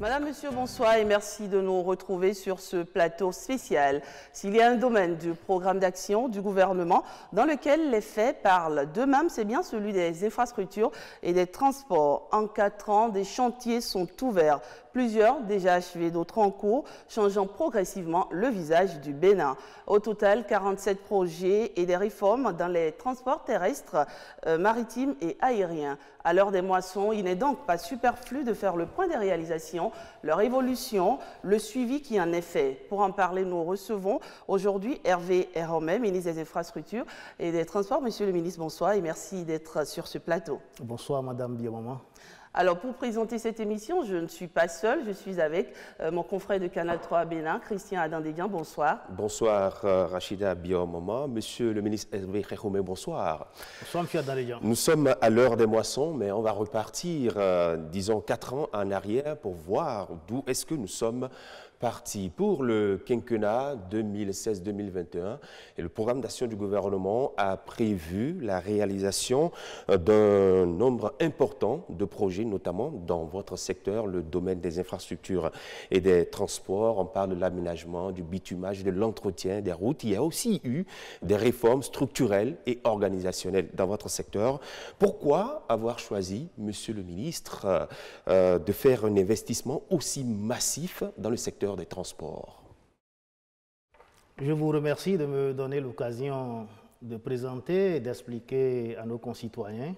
Madame, Monsieur, bonsoir et merci de nous retrouver sur ce plateau spécial. S'il y a un domaine du programme d'action du gouvernement dans lequel les faits parlent d'eux-mêmes, c'est bien celui des infrastructures et des transports. En 4 ans, des chantiers sont ouverts. Plusieurs déjà achevés, d'autres en cours, changeant progressivement le visage du Bénin. Au total, 47 projets et des réformes dans les transports terrestres, maritimes et aériens. À l'heure des moissons, il n'est donc pas superflu de faire le point des réalisations, leur évolution, le suivi qui en est fait. Pour en parler, nous recevons aujourd'hui Hervé Heromé, ministre des Infrastructures et des Transports. Monsieur le ministre, bonsoir et merci d'être sur ce plateau. Bonsoir, Madame Biomama. Alors, pour présenter cette émission, je ne suis pas seule, je suis avec mon confrère de Canal 3 Bénin, Christian Adandédian, bonsoir. Bonsoir, Rachida Biomama. Monsieur le ministre Hervé Heromé, bonsoir. Bonsoir, Monsieur Adandédian. Nous sommes à l'heure des moissons, mais on va repartir, disons, 4 ans en arrière pour voir d'où est-ce que nous sommes partis. Pour le quinquennat 2016-2021, et le programme d'action du gouvernement a prévu la réalisation d'un nombre important de projets, notamment dans votre secteur, le domaine des infrastructures et des transports. On parle de l'aménagement, du bitumage, de l'entretien des routes. Il y a aussi eu des réformes structurelles et organisationnelles dans votre secteur. Pourquoi avoir choisi, Monsieur le ministre, de faire un investissement aussi massif dans le secteur des transports? Je vous remercie de me donner l'occasion de présenter et d'expliquer à nos concitoyens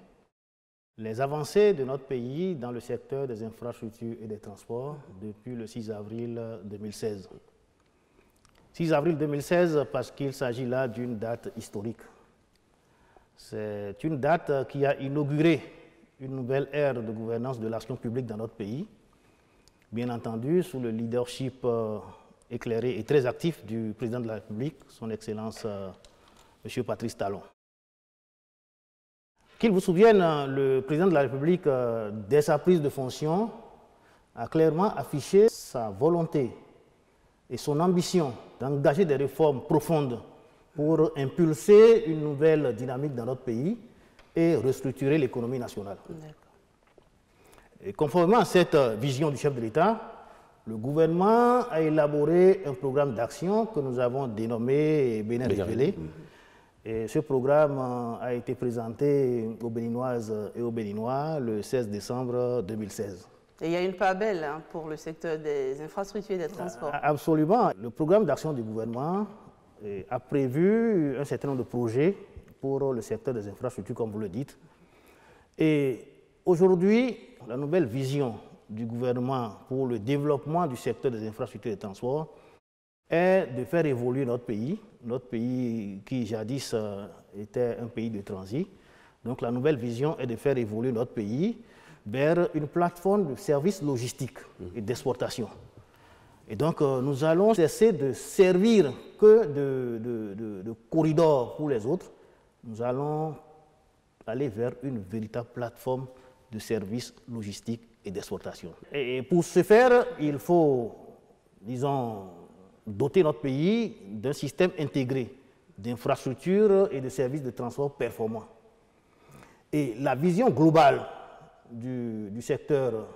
les avancées de notre pays dans le secteur des infrastructures et des transports depuis le 6 avril 2016. 6 avril 2016 parce qu'il s'agit là d'une date historique. C'est une date qui a inauguré une nouvelle ère de gouvernance de l'action publique dans notre pays, bien entendu sous le leadership éclairé et très actif du président de la République, son Excellence M. Patrice Talon. Qu'il vous souvienne, le président de la République, dès sa prise de fonction, a clairement affiché sa volonté et son ambition d'engager des réformes profondes pour impulser une nouvelle dynamique dans notre pays et restructurer l'économie nationale. Et conformément à cette vision du chef de l'État, le gouvernement a élaboré un programme d'action que nous avons dénommé Bénin Révélé. Et ce programme a été présenté aux Béninoises et aux Béninois le 16 décembre 2016. Et il y a une part belle pour le secteur des infrastructures et des transports. Absolument. Le programme d'action du gouvernement a prévu un certain nombre de projets pour le secteur des infrastructures, comme vous le dites. Et aujourd'hui, la nouvelle vision du gouvernement pour le développement du secteur des infrastructures et des transports est de faire évoluer notre pays qui jadis était un pays de transit. Donc la nouvelle vision est de faire évoluer notre pays vers une plateforme de services logistiques et d'exportation. Et donc nous allons cesser de servir que de corridors pour les autres. Nous allons aller vers une véritable plateforme de services logistiques et d'exportation. Et pour ce faire, il faut, disons, doter notre pays d'un système intégré d'infrastructures et de services de transport performants. Et la vision globale du secteur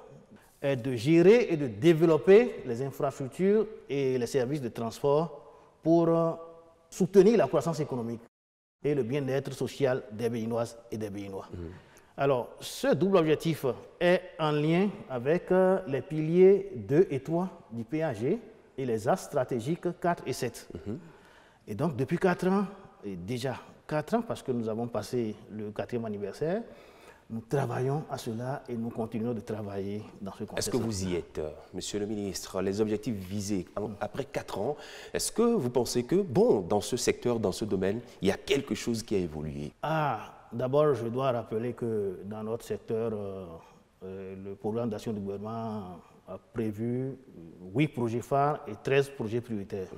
est de gérer et de développer les infrastructures et les services de transport pour soutenir la croissance économique et le bien-être social des Béninoises et des Béninois. Alors, ce double objectif est en lien avec les piliers 2 et 3 du PAG et les axes stratégiques 4 et 7. Et donc, depuis 4 ans, et déjà 4 ans, parce que nous avons passé le 4e anniversaire, nous travaillons à cela et nous continuons de travailler dans ce contexte. Est-ce que vous y êtes, Monsieur le ministre? Les objectifs visés après 4 ans, est-ce que vous pensez que, bon, dans ce secteur, dans ce domaine, il y a quelque chose qui a évolué? D'abord, je dois rappeler que dans notre secteur, le programme d'action du gouvernement a prévu 8 projets phares et 13 projets prioritaires.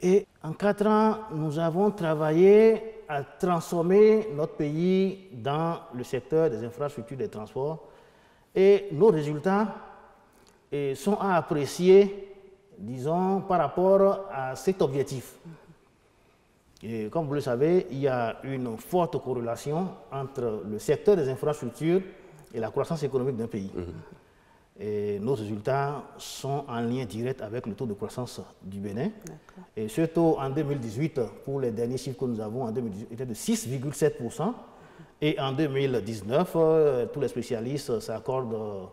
Et en 4 ans, nous avons travaillé à transformer notre pays dans le secteur des infrastructures des transports. Et nos résultats sont à apprécier, disons, par rapport à cet objectif. Et comme vous le savez, il y a une forte corrélation entre le secteur des infrastructures et la croissance économique d'un pays. Et nos résultats sont en lien direct avec le taux de croissance du Bénin. Et ce taux, en 2018, pour les derniers chiffres que nous avons, en 2018, était de 6,7%. Et en 2019, tous les spécialistes s'accordent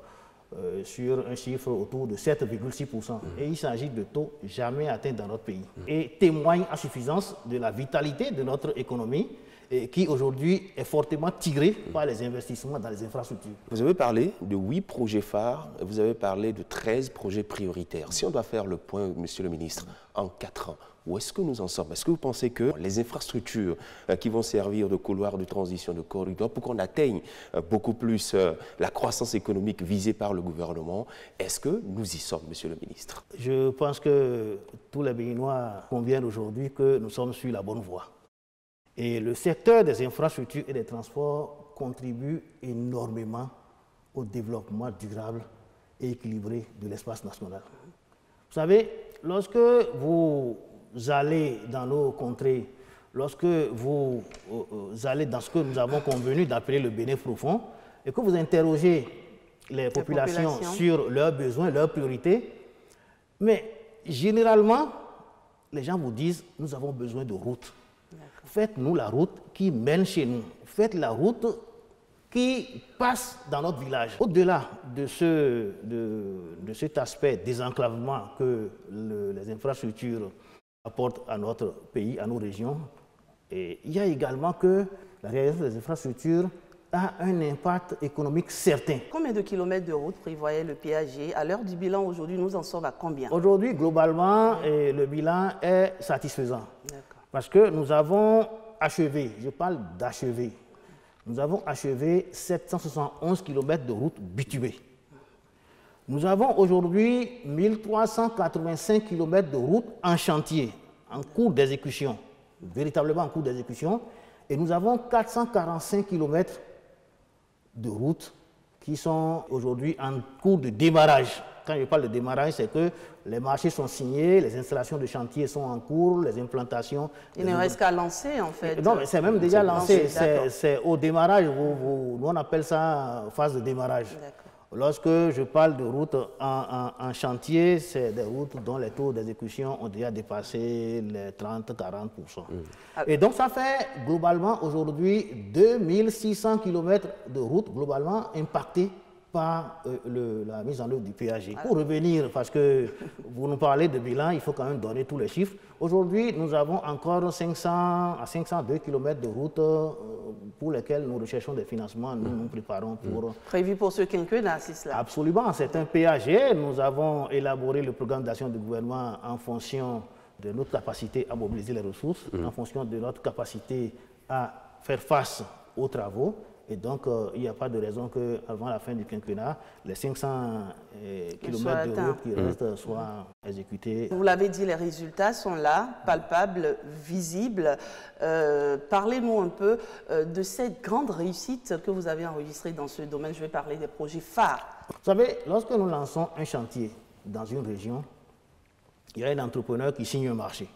sur un chiffre autour de 7,6%. Et il s'agit de taux jamais atteints dans notre pays. Et témoigne à suffisance de la vitalité de notre économie, et qui aujourd'hui est fortement tirée par les investissements dans les infrastructures. Vous avez parlé de 8 projets phares, vous avez parlé de 13 projets prioritaires. Si on doit faire le point, Monsieur le ministre, en 4 ans, où est-ce que nous en sommes? Est-ce que vous pensez que les infrastructures qui vont servir de couloir de transition, de corridor, pour qu'on atteigne beaucoup plus la croissance économique visée par le gouvernement, est-ce que nous y sommes, Monsieur le ministre? Je pense que tous les Béninois conviennent aujourd'hui que nous sommes sur la bonne voie. Et le secteur des infrastructures et des transports contribue énormément au développement durable et équilibré de l'espace national. Vous savez, lorsque vous allez dans nos contrées, lorsque vous allez dans ce que nous avons convenu d'appeler le Bénin profond, et que vous interrogez les populations sur leurs besoins, leurs priorités, mais généralement, les gens vous disent, nous avons besoin de routes. Faites-nous la route qui mène chez nous. Faites la route qui passe dans notre village. Au-delà de cet aspect désenclavement que les infrastructures apportent à notre pays, à nos régions, et il y a également que la réalisation des infrastructures a un impact économique certain. Combien de kilomètres de route prévoyait le PAG? À l'heure du bilan, aujourd'hui, nous en sommes à combien? Aujourd'hui, globalement, le bilan est satisfaisant. Parce que nous avons achevé, je parle d'achever, nous avons achevé 771 km de routes bitumées. Nous avons aujourd'hui 1385 km de routes en chantier, en cours d'exécution, véritablement en cours d'exécution, et nous avons 445 km de routes qui sont aujourd'hui en cours de démarrage. Quand je parle de démarrage, c'est que les marchés sont signés, les installations de chantier sont en cours, les implantations... Il ne reste qu'à lancer, en fait. Non, mais c'est même déjà lancé. C'est au démarrage, nous on appelle ça phase de démarrage. Lorsque je parle de routes en chantier, c'est des routes dont les taux d'exécution ont déjà dépassé les 30-40%. Et donc ça fait globalement aujourd'hui 2600 km de routes globalement impactées par la mise en œuvre du PAG. Pour revenir, parce que vous nous parlez de bilan, il faut quand même donner tous les chiffres. Aujourd'hui, nous avons encore 500 à 502 km de routes pour lesquelles nous recherchons des financements, nous nous préparons pour... Prévu pour ce quinquennat, c'est cela? Absolument, c'est un PAG. Nous avons élaboré le programme d'action du gouvernement en fonction de notre capacité à mobiliser les ressources, en fonction de notre capacité à faire face aux travaux. Et donc, il n'y a pas de raison qu'avant la fin du quinquennat, les 500 km de route qui restent soient exécutés. Vous l'avez dit, les résultats sont là, palpables, visibles. Parlez-nous un peu de cette grande réussite que vous avez enregistrée dans ce domaine. Je vais parler des projets phares. Vous savez, lorsque nous lançons un chantier dans une région, il y a un entrepreneur qui signe un marché.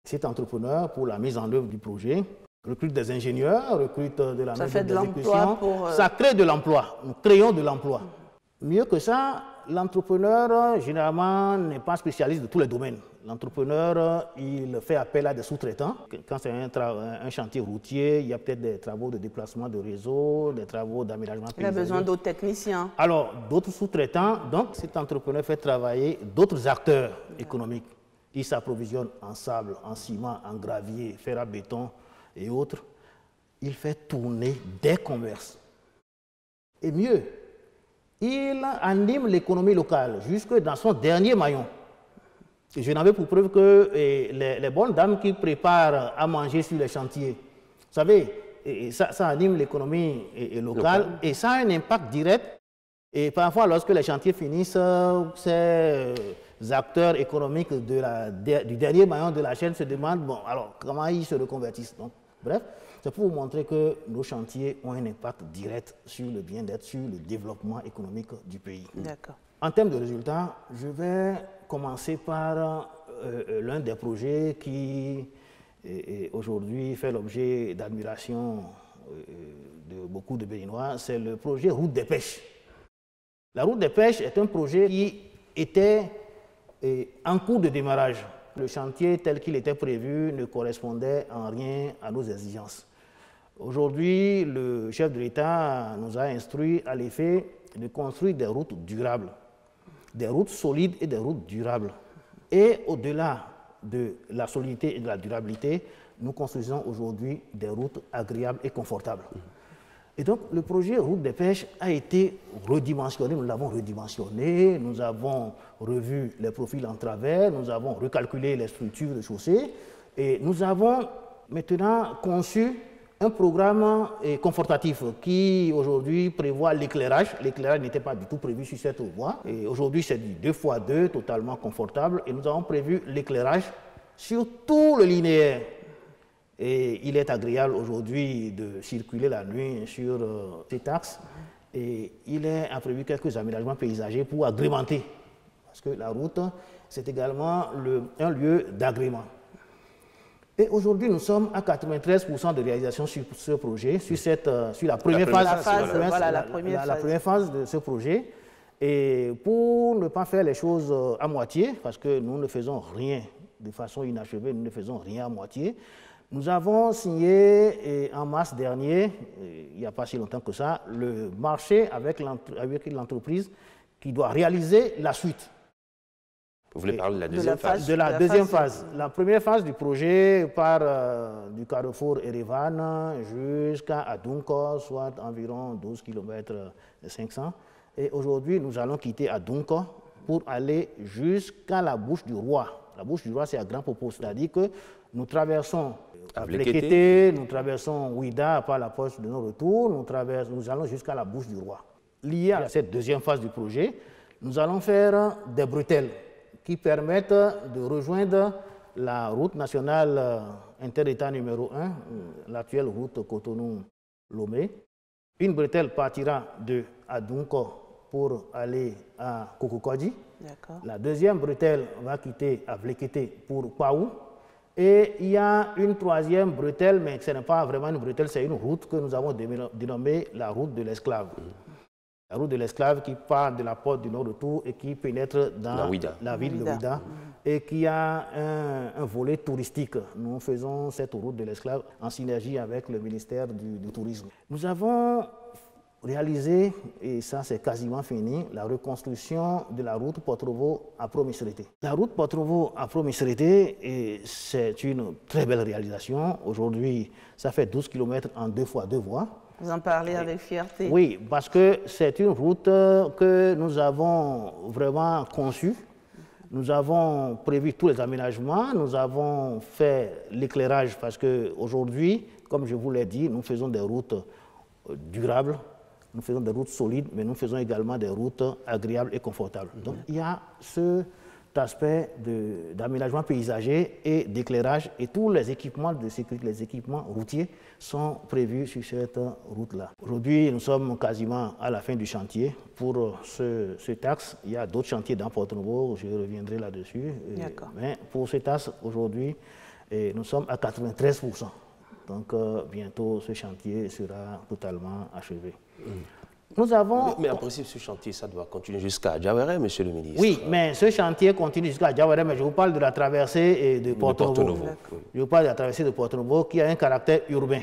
Cet entrepreneur, pour la mise en œuvre du projet, recrute des ingénieurs, recrute de la main d'exécution. Ça crée de l'emploi. Nous créons de l'emploi. Mieux que ça, l'entrepreneur, généralement, n'est pas spécialiste de tous les domaines. L'entrepreneur, il fait appel à des sous-traitants. Quand c'est un chantier routier, il y a peut-être des travaux de déplacement de réseau, des travaux d'aménagement paysager. Il a besoin d'autres techniciens. Alors, d'autres sous-traitants. Donc, cet entrepreneur fait travailler d'autres acteurs économiques. Il s'approvisionne en sable, en ciment, en gravier, fer à béton et autres. Il fait tourner des commerces. Et mieux, il anime l'économie locale jusque dans son dernier maillon. Et je n'avais pour preuve que les bonnes dames qui préparent à manger sur les chantiers, vous savez, ça anime l'économie locale et ça a un impact direct. Et parfois, lorsque les chantiers finissent, ces acteurs économiques du dernier maillon de la chaîne se demandent, bon, alors, comment ils se reconvertissent. Donc, bref, c'est pour vous montrer que nos chantiers ont un impact direct sur le bien-être, sur le développement économique du pays. D'accord. En termes de résultats, je vais commencer par l'un des projets qui aujourd'hui fait l'objet d'admiration de beaucoup de Béninois, c'est le projet Route des Pêches. La route des pêches est un projet qui était en cours de démarrage. Le chantier tel qu'il était prévu ne correspondait en rien à nos exigences. Aujourd'hui, le chef de l'État nous a instruit à l'effet de construire des routes durables, des routes solides et des routes durables. Et au-delà de la solidité et de la durabilité, nous construisons aujourd'hui des routes agréables et confortables. Et donc, le projet Route des pêches a été redimensionné, nous l'avons redimensionné, nous avons revu les profils en travers, nous avons recalculé les structures de chaussée et nous avons maintenant conçu un programme confortatif qui aujourd'hui prévoit l'éclairage. L'éclairage n'était pas du tout prévu sur cette voie. Et aujourd'hui, c'est du 2x2 totalement confortable et nous avons prévu l'éclairage sur tout le linéaire. Et il est agréable aujourd'hui de circuler la nuit sur cet axe. Et il est prévu quelques aménagements paysagers pour agrémenter. Parce que la route, c'est également un lieu d'agrément. Et aujourd'hui, nous sommes à 93% de réalisation sur ce projet, sur la première phase de ce projet. Et pour ne pas faire les choses à moitié, parce que nous ne faisons rien de façon inachevée, nous ne faisons rien à moitié, nous avons signé en mars dernier, il n'y a pas si longtemps que ça, le marché avec l'entreprise qui doit réaliser la suite. Vous voulez parler de la deuxième phase? De la deuxième phase. La première phase du projet part du carrefour Erevan jusqu'à Adunko, soit environ 12 km 500. Et aujourd'hui, nous allons quitter Adunko pour aller jusqu'à la bouche du roi. La bouche du roi, c'est à grand propos, c'est-à-dire que nous traversons Blekete, nous traversons Ouida par la poste de nos retours, nous allons jusqu'à la bouche du roi. Lié à cette deuxième phase du projet, nous allons faire des bretelles qui permettent de rejoindre la route nationale inter-État numéro 1, l'actuelle route Cotonou-Lomé. Une bretelle partira de Adunko pour aller à Kokokodji. La deuxième bretelle va quitter à Blekete pour Paou. Et il y a une troisième bretelle, mais ce n'est pas vraiment une bretelle, c'est une route que nous avons dénommée la route de l'esclave. La route de l'esclave qui part de la porte du Nord-Retour et qui pénètre dans la ville de Ouida et qui a un volet touristique. Nous faisons cette route de l'esclave en synergie avec le ministère du Tourisme. Nous avons réalisé, et ça c'est quasiment fini, la reconstruction de la route Porto-Novo à Pro-Misserete. La route Porto-Novo à Pro-Misserete, c'est une très belle réalisation. Aujourd'hui, ça fait 12 km en 2x2 voies. Vous en parlez avec fierté. Oui, parce que c'est une route que nous avons vraiment conçue. Nous avons prévu tous les aménagements, nous avons fait l'éclairage parce qu'aujourd'hui, comme je vous l'ai dit, nous faisons des routes durables, nous faisons des routes solides, mais nous faisons également des routes agréables et confortables. Donc il y a cet aspect d'aménagement paysager et d'éclairage et tous les équipements de sécurité, les équipements routiers sont prévus sur cette route-là. Aujourd'hui, nous sommes quasiment à la fin du chantier. Pour cet axe, il y a d'autres chantiers dans Porto-Novo, je reviendrai là-dessus. Mais pour cet axe, aujourd'hui, nous sommes à 93%. Donc bientôt, ce chantier sera totalement achevé. Nous avons... Mais en principe, ce chantier, ça doit continuer jusqu'à Diawéré, monsieur le ministre. Oui, mais ce chantier continue jusqu'à Diawéré, mais je vous parle de la traversée de Porto-Novo. Je vous parle de la traversée de Porto-Novo qui a un caractère urbain.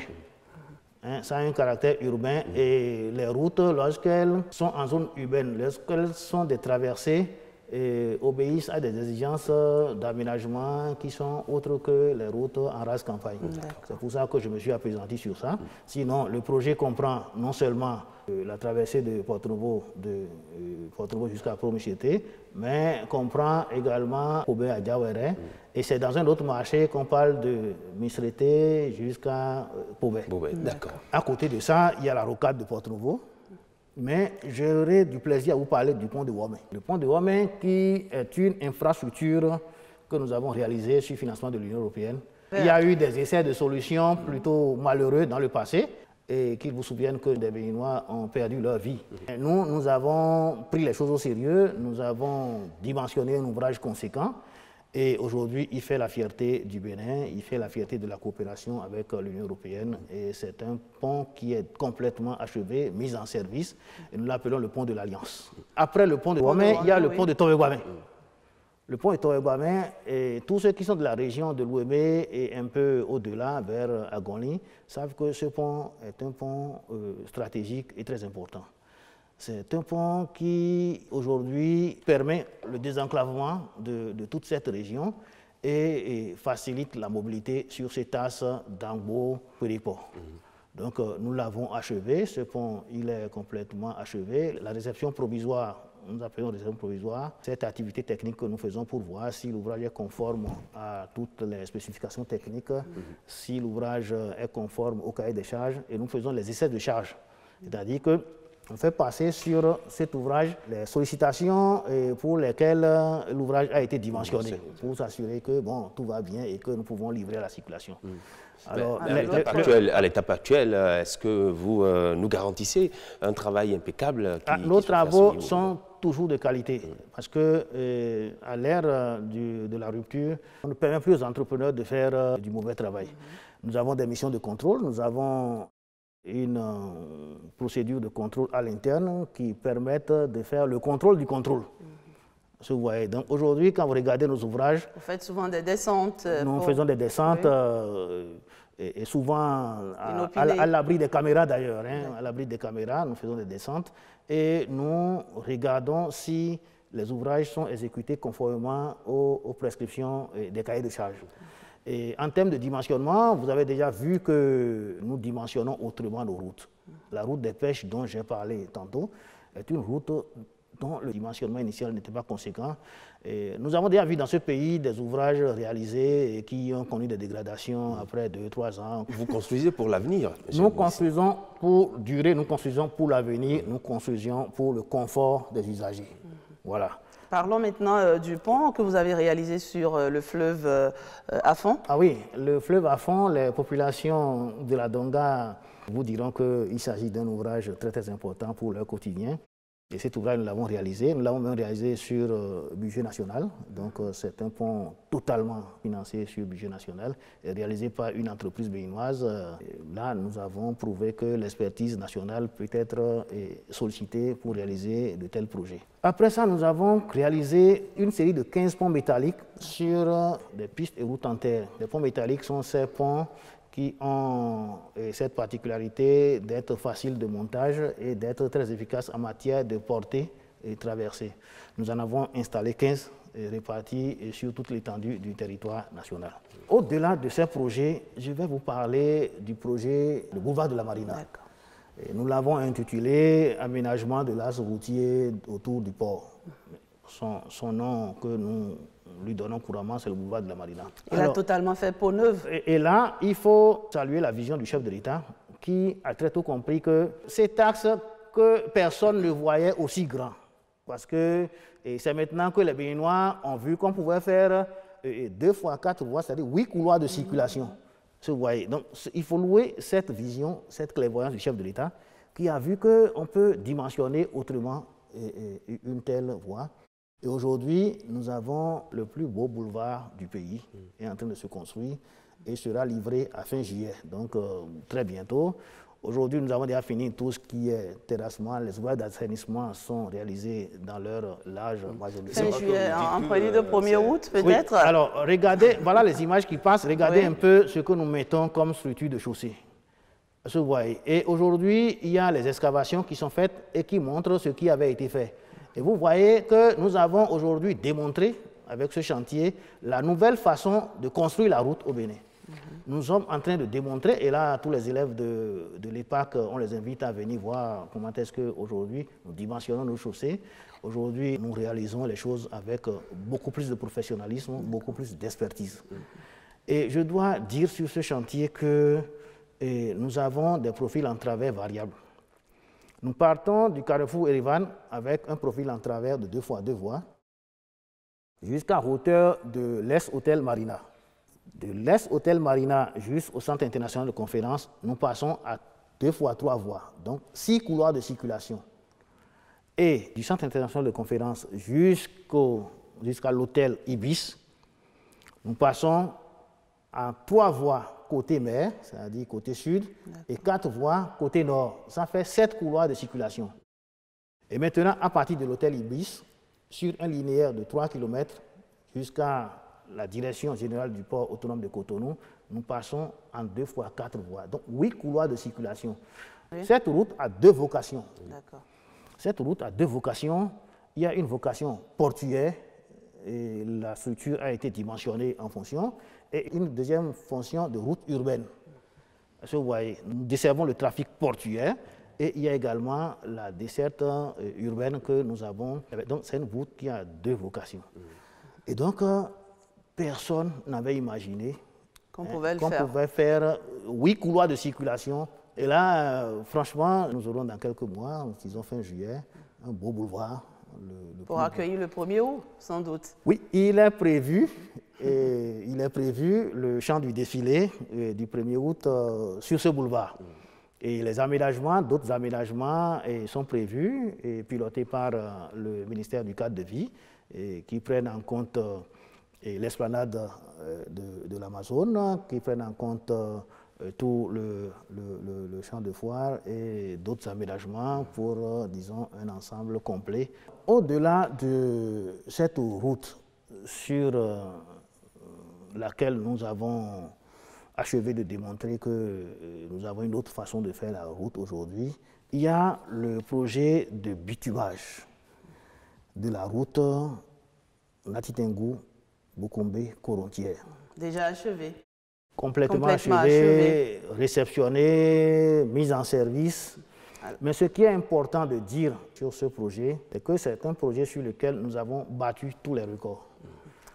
Ça a un caractère urbain et les routes, lorsqu'elles sont en zone urbaine, lorsqu'elles sont des traversées, obéissent à des exigences d'aménagement qui sont autres que les routes en race campagne. C'est pour ça que je me suis appesanti sur ça. Sinon, le projet comprend non seulement la traversée de Porto-Novo jusqu'à Pro-Misserete, mais comprend également Kobe à Diawéré. Et c'est dans un autre marché qu'on parle de Misserete jusqu'à Kobe. D'accord. À côté de ça, il y a la rocade de Porto-Novo. Mais j'aurai du plaisir à vous parler du pont de Womé. Le pont de Womé qui est une infrastructure que nous avons réalisée sur financement de l'Union européenne. Il y a eu des essais de solutions plutôt malheureux dans le passé et qu'ils vous souviennent que des Béninois ont perdu leur vie. Et nous avons pris les choses au sérieux, nous avons dimensionné un ouvrage conséquent Et aujourd'hui, il fait la fierté du Bénin, il fait la fierté de la coopération avec l'Union européenne. Et c'est un pont qui est complètement achevé, mis en service. Et nous l'appelons le pont de l'Alliance. Après le pont de Ouamé, il y a le pont de Towe-Guamin. Le pont de Towe-Guamin, et tous ceux qui sont de la région de l'Ouémé et un peu au-delà, vers Agoni, savent que ce pont est un pont stratégique et très important. C'est un pont qui, aujourd'hui, permet le désenclavement de toute cette région et facilite la mobilité sur cet axe d'Angbo-Péripo. Donc, nous l'avons achevé. Ce pont, il est complètement achevé. La réception provisoire, nous appelons réception provisoire, cette activité technique que nous faisons pour voir si l'ouvrage est conforme à toutes les spécifications techniques, si l'ouvrage est conforme au cahier des charges, et nous faisons les essais de charge. C'est-à-dire que on fait passer sur cet ouvrage les sollicitations pour lesquelles l'ouvrage a été dimensionné, pour s'assurer que bon, tout va bien et que nous pouvons livrer à la circulation. Alors, à l'étape actuelle, est-ce que vous nous garantissez un travail impeccable nos travaux sont toujours de qualité, parce que à l'ère de la rupture, on ne permet plus aux entrepreneurs de faire du mauvais travail. Nous avons des missions de contrôle, nous avons une procédure de contrôle à l'interne qui permettent de faire le contrôle du contrôle. Vous voyez. Donc aujourd'hui, quand vous regardez nos ouvrages... Vous faites souvent des descentes. Nous faisons des descentes et souvent à l'abri des caméras d'ailleurs. À l'abri des caméras, nous faisons des descentes et nous regardons si les ouvrages sont exécutés conformément aux prescriptions des cahiers de charges. Et en termes de dimensionnement, vous avez déjà vu que nous dimensionnons autrement nos routes. La route des pêches dont j'ai parlé tantôt est une route dont le dimensionnement initial n'était pas conséquent. Et nous avons déjà vu dans ce pays des ouvrages réalisés et qui ont connu des dégradations après 2-3 ans. Vous construisez pour l'avenir? Nous construisons pour durer, nous construisons pour l'avenir, nous construisons pour le confort des usagers. Voilà. Parlons maintenant du pont que vous avez réalisé sur le fleuve Afon. Ah oui, le fleuve Afon, les populations de la Donga vous diront qu'il s'agit d'un ouvrage très très important pour leur quotidien. Et cet ouvrage, nous l'avons réalisé. Nous l'avons même réalisé sur budget national. Donc, c'est un pont totalement financé sur budget national et réalisé par une entreprise béninoise. Là, nous avons prouvé que l'expertise nationale peut être sollicitée pour réaliser de tels projets. Après ça, nous avons réalisé une série de 15 ponts métalliques sur des pistes et routes en terre. Les ponts métalliques sont ces ponts qui ont cette particularité d'être faciles de montage et d'être très efficaces en matière de portée et traversée. Nous en avons installé 15 répartis sur toute l'étendue du territoire national. Au-delà de ces projets, je vais vous parler du projet le boulevard de la Marina. Et nous l'avons intitulé « Aménagement de l'axe routier autour du port ». Son nom que nous lui donnons couramment, c'est le boulevard de la Marina. Il a totalement fait peau neuve. Et là, il faut saluer la vision du chef de l'État qui a très tôt compris que cet axe que personne ne voyait aussi grand. Parce que c'est maintenant que les Béninois ont vu qu'on pouvait faire 2 fois 4 voies, c'est-à-dire 8 couloirs de circulation. Vous voyez. Donc, il faut louer cette vision, cette clairvoyance du chef de l'État qui a vu qu'on peut dimensionner autrement une telle voie. Et aujourd'hui, nous avons le plus beau boulevard du pays, est en train de se construire et sera livré à fin juillet, donc très bientôt. Aujourd'hui, nous avons déjà fini tout ce qui est terrassement. Les ouvrages d'assainissement sont réalisés dans leur large majorité. Fin juillet, en prélude de 1er août peut-être. Oui. Alors, regardez, voilà les images qui passent. Regardez un peu ce que nous mettons comme structure de chaussée. Vous voyez. Et aujourd'hui, il y a les excavations qui sont faites et qui montrent ce qui avait été fait. Et vous voyez que nous avons aujourd'hui démontré, avec ce chantier, la nouvelle façon de construire la route au Bénin. Nous sommes en train de démontrer, et là, tous les élèves de l'EPAC, on les invite à venir voir comment est-ce qu'aujourd'hui, nous dimensionnons nos chaussées. Aujourd'hui, nous réalisons les choses avec beaucoup plus de professionnalisme, beaucoup plus d'expertise. Et je dois dire sur ce chantier que nous avons des profils en travers variables. Nous partons du carrefour Erevan avec un profil en travers de 2 fois 2 voies jusqu'à hauteur de l'Est-Hôtel Marina. De l'Est-Hôtel Marina jusqu'au Centre international de conférence, nous passons à 2 fois 3 voies, donc 6 couloirs de circulation. Et du Centre international de conférence jusqu'à l'hôtel Ibis, Nous passons à 3 voies côté mer, c'est-à-dire côté sud, et 4 voies côté nord. Ça fait 7 couloirs de circulation. Et maintenant, à partir de l'hôtel Ibis, sur un linéaire de 3 km jusqu'à la direction générale du port autonome de Cotonou, nous passons en 2 fois 4 voies. Donc 8 couloirs de circulation. Oui. Cette route a 2 vocations. Cette route a 2 vocations. Il y a une vocation portuaire, et la structure a été dimensionnée en fonction, et une deuxième fonction de route urbaine. Parce que vous voyez, nous desservons le trafic portuaire, et il y a également la desserte urbaine que nous avons. Donc c'est une route qui a 2 vocations. Et donc, personne n'avait imaginé qu'on pouvait faire 8 couloirs de circulation. Et là, franchement, nous aurons dans quelques mois, disons fin juillet, un beau boulevard. Pour accueillir le 1er août, sans doute. Oui, il est prévu le chant du défilé du 1er août sur ce boulevard. Et les aménagements, d'autres aménagements sont prévus et pilotés par le ministère du cadre de vie, qui prennent en compte l'esplanade de l'Amazone, qui prennent en compte tout le champ de foire et d'autres aménagements pour, disons, un ensemble complet. Au-delà de cette route sur laquelle nous avons achevé de démontrer que nous avons une autre façon de faire la route aujourd'hui, il y a le projet de bitumage de la route Ntitengou-Boukombé-Korontière. Déjà achevé. Complètement achevé, réceptionné, mis en service. Mais ce qui est important de dire sur ce projet, c'est que c'est un projet sur lequel nous avons battu tous les records.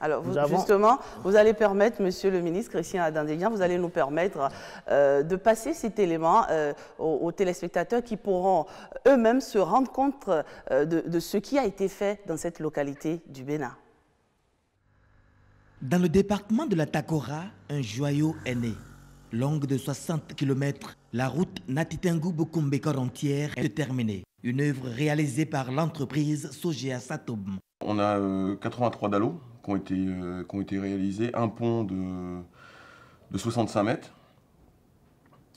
Alors, justement, vous allez permettre, Monsieur le ministre Christian Adandéguian, vous allez nous permettre de passer cet élément aux téléspectateurs qui pourront eux-mêmes se rendre compte de ce qui a été fait dans cette localité du Bénin. Dans le département de la Takora, un joyau est né. Longue de 60 km, la route Ntitengou-Boukombé-Korontière est terminée. Une œuvre réalisée par l'entreprise Sogea Satom. On a 83 dallos qui ont été réalisés, un pont de 65 mètres.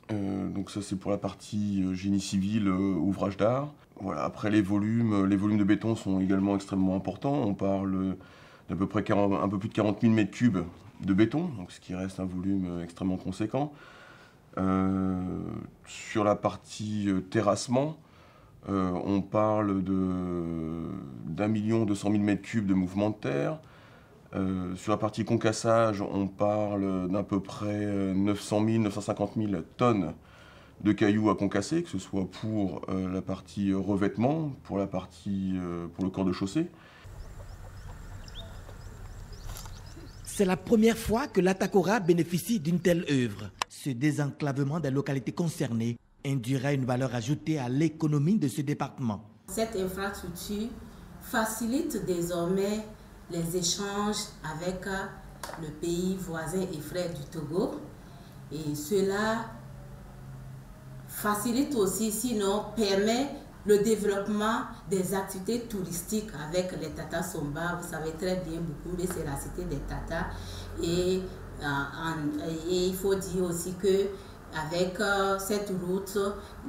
Donc ça c'est pour la partie génie civil, ouvrage d'art. Voilà. Après les volumes de béton sont également extrêmement importants. On parle d'à peu près un peu plus de 40 000 mètres cubes de béton, donc ce qui reste un volume extrêmement conséquent. Sur la partie terrassement, on parle d'1 200 000 mètres cubes de mouvement de terre. Sur la partie concassage, on parle d'à peu près 900 000, 950 000 tonnes de cailloux à concasser, que ce soit pour la partie revêtement, pour le corps de chaussée. C'est la première fois que la Takora bénéficie d'une telle œuvre. Ce désenclavement des localités concernées induira une valeur ajoutée à l'économie de ce département. Cette infrastructure facilite désormais les échanges avec le pays voisin et frère du Togo. Et cela facilite aussi, sinon permet le développement des activités touristiques avec les Tata Somba. Vous savez très bien, Boukombé, c'est la cité des Tata. Et il faut dire aussi que avec cette route,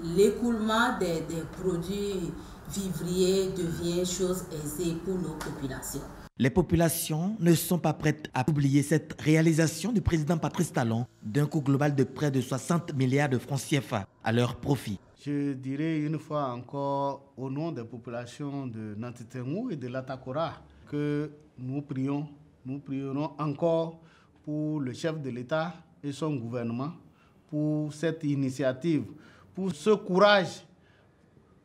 l'écoulement des produits vivriers devient chose aisée pour nos populations. Les populations ne sont pas prêtes à oublier cette réalisation du président Patrice Talon d'un coût global de près de 60 milliards de francs CFA à leur profit. Je dirais une fois encore au nom des populations de Ntitengou et de la Takora que nous prierons encore pour le chef de l'État et son gouvernement, pour cette initiative, pour ce courage,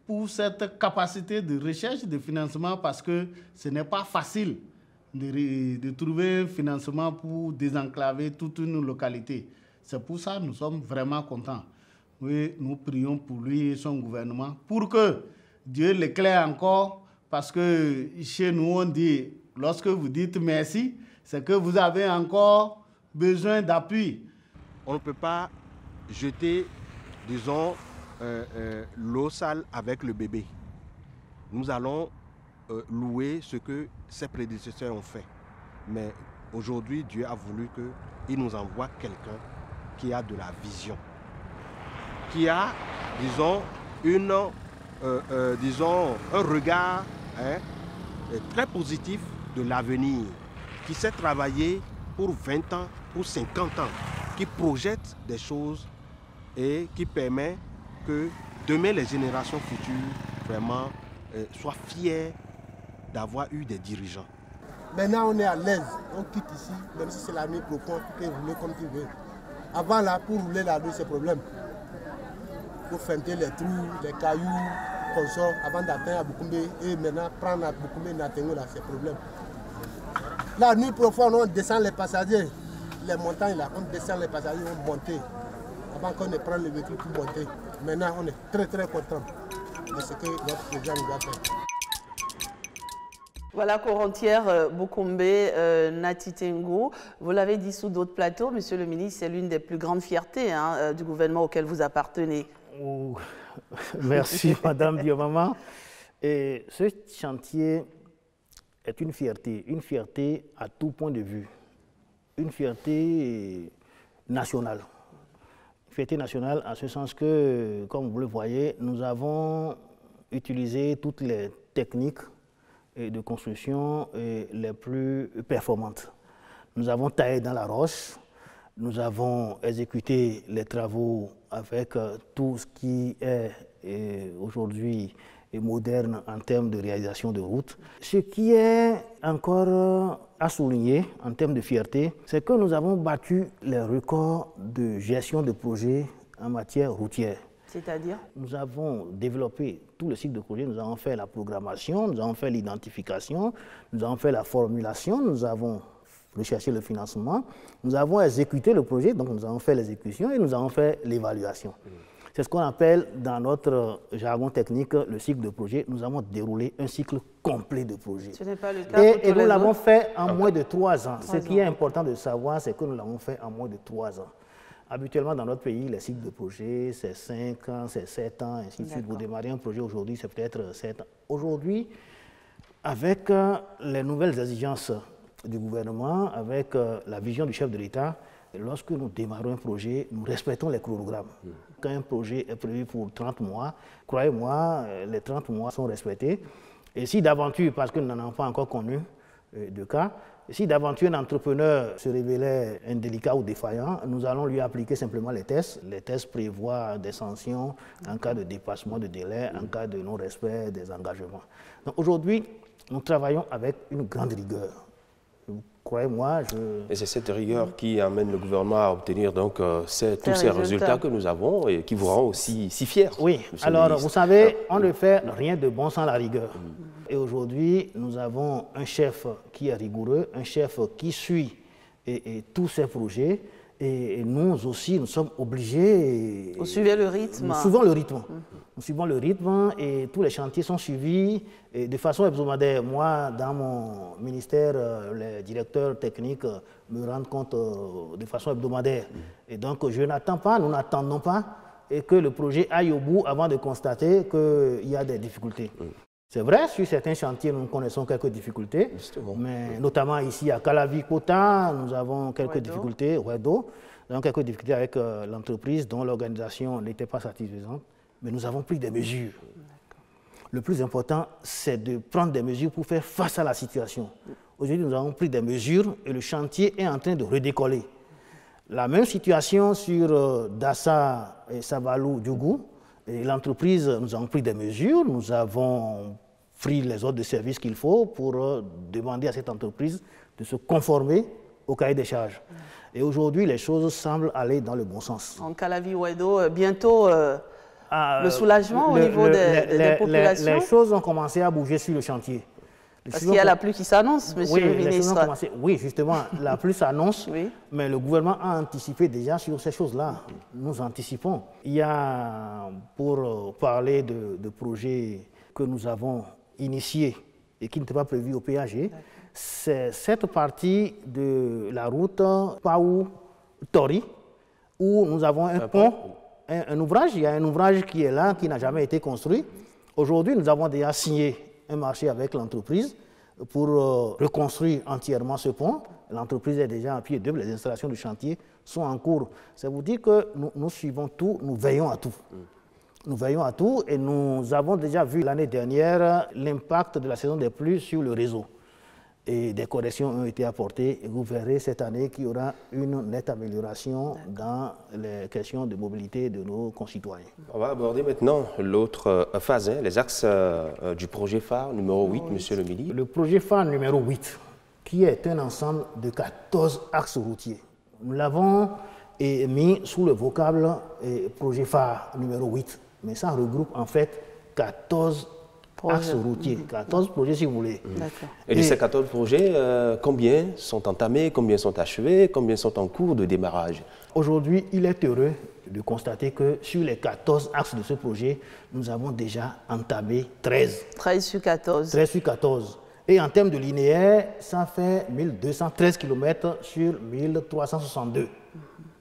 pour cette capacité de recherche de financement, parce que ce n'est pas facile de trouver un financement pour désenclaver toute une localité. C'est pour ça que nous sommes vraiment contents. Oui, nous prions pour lui et son gouvernement, pour que Dieu l'éclaire encore, parce que chez nous on dit, lorsque vous dites merci, c'est que vous avez encore besoin d'appui. On ne peut pas jeter, disons, l'eau sale avec le bébé. Nous allons louer ce que ses prédécesseurs ont fait. Mais aujourd'hui, Dieu a voulu qu'il nous envoie quelqu'un qui a de la vision, qui a, disons, un regard très positif de l'avenir, qui sait travailler pour 20 ans, pour 50 ans, qui projette des choses et qui permet que demain les générations futures vraiment soient fiers d'avoir eu des dirigeants. Maintenant on est à l'aise, on quitte ici, même si c'est la nuit profonde, tu peux rouler comme tu veux. Avant là, pour rouler là-dedans, c'est problème. Pour feinter les trous, les cailloux, qu'on sort avant d'atteindre Aboukoumbe et maintenant prendre Aboukoumbe Natengo là, c'est problème. La nuit profonde, on descend les passagers, les montagnes là, on descend les passagers, on monte. Avant qu'on ne prenne le véhicule pour monter. Maintenant, on est très très content de ce que notre président nous a fait. Voilà, Corontière Boukoumbe Natitengo. Vous l'avez dit sous d'autres plateaux, Monsieur le ministre, c'est l'une des plus grandes fiertés du gouvernement auquel vous appartenez. Oh, merci, Madame Diomama. Et ce chantier est une fierté à tout point de vue, une fierté nationale. Fierté nationale en ce sens que, comme vous le voyez, nous avons utilisé toutes les techniques de construction les plus performantes. Nous avons taillé dans la roche, nous avons exécuté les travaux avec tout ce qui est aujourd'hui moderne en termes de réalisation de routes. Ce qui est encore à souligner en termes de fierté, c'est que nous avons battu les records de gestion de projets en matière routière. C'est-à-dire? Nous avons développé tout le cycle de projet, nous avons fait la programmation, nous avons fait l'identification, nous avons fait la formulation, nous avons recherché le financement, nous avons exécuté le projet, donc nous avons fait l'exécution et nous avons fait l'évaluation. C'est ce qu'on appelle dans notre jargon technique le cycle de projet. Nous avons déroulé un cycle complet de projet. Ce n'est pas le cas et nous l'avons fait en moins de 3 ans. Ce qui est important de savoir, c'est que nous l'avons fait en moins de 3 ans. Habituellement, dans notre pays, les cycles de projet, c'est 5 ans, c'est 7 ans, ainsi de suite. Vous démarrez un projet aujourd'hui, c'est peut-être 7 ans. Aujourd'hui, avec les nouvelles exigences du gouvernement, avec la vision du chef de l'État, lorsque nous démarrons un projet, nous respectons les chronogrammes. Quand un projet est prévu pour 30 mois, croyez-moi, les 30 mois sont respectés. Et si d'aventure, parce que nous n'en avons pas encore connu de cas, si d'aventure un entrepreneur se révélait indélicat ou défaillant, nous allons lui appliquer simplement les tests. Les tests prévoient des sanctions en cas de dépassement de délai, en cas de non-respect des engagements. Donc aujourd'hui, nous travaillons avec une grande rigueur. Croyez-moi, Et c'est cette rigueur qui amène le gouvernement à obtenir donc tous ces résultats que nous avons et qui vous rend aussi si fiers. Oui, alors vous savez, on ne fait rien de bon sans la rigueur. Et aujourd'hui, nous avons un chef qui est rigoureux, un chef qui suit tous ces projets. Et nous aussi, nous sommes obligés. Vous suivez le rythme? Nous suivons le rythme. Nous suivons le rythme et tous les chantiers sont suivis de façon hebdomadaire. Moi, dans mon ministère, les directeurs techniques me rendent compte de façon hebdomadaire. Et donc, je n'attends pas, nous n'attendons pas et que le projet aille au bout avant de constater qu'il y a des difficultés. C'est vrai, sur certains chantiers, nous connaissons quelques difficultés, mais notamment ici à Calavi-Kota, nous avons quelques difficultés, nous avons quelques difficultés avec l'entreprise dont l'organisation n'était pas satisfaisante, mais nous avons pris des mesures. Le plus important, c'est de prendre des mesures pour faire face à la situation. Aujourd'hui, nous avons pris des mesures et le chantier est en train de redécoller. La même situation sur Dassa et Savalou-Djougou. L'entreprise, nous avons pris des mesures, nous avons pris les ordres de service qu'il faut pour demander à cette entreprise de se conformer au cahier des charges. Et aujourd'hui, les choses semblent aller dans le bon sens. En Calavi-Ouedo, bientôt le soulagement au niveau des populations? Les choses ont commencé à bouger sur le chantier. Parce qu'il y a la pluie qui s'annonce, monsieur le ministre. Oui, justement, la pluie s'annonce, mais le gouvernement a anticipé déjà sur ces choses-là. Nous anticipons. Il y a, pour parler de projets que nous avons initiés et qui n'étaient pas prévus au PAG, c'est cette partie de la route Paou-Tori, où nous avons un pont, un ouvrage. Il y a un ouvrage qui est là, qui n'a jamais été construit. Aujourd'hui, nous avons déjà signé un marché avec l'entreprise pour reconstruire entièrement ce pont L'entreprise est déjà à pied d'œuvre, les installations du chantier sont en cours. Ça vous dit que nous suivons tout, nous veillons à tout. Nous veillons à tout et nous avons déjà vu l'année dernière l'impact de la saison des pluies sur le réseau. Et des corrections ont été apportées et vous verrez cette année qu'il y aura une nette amélioration dans les questions de mobilité de nos concitoyens. On va aborder maintenant l'autre phase, les axes du projet phare numéro 8, Monsieur le Mili. Le projet phare numéro 8, qui est un ensemble de 14 axes routiers. Nous l'avons mis sous le vocable projet phare numéro 8, mais ça regroupe en fait 14 axes routiers, 14 projets si vous voulez. Et de ces 14 projets, combien sont entamés, combien sont achevés, combien sont en cours de démarrage? Aujourd'hui, il est heureux de constater que sur les 14 axes de ce projet, nous avons déjà entamé 13. 13 sur 14. 13 sur 14. Et en termes de linéaire, ça fait 1213 km sur 1362.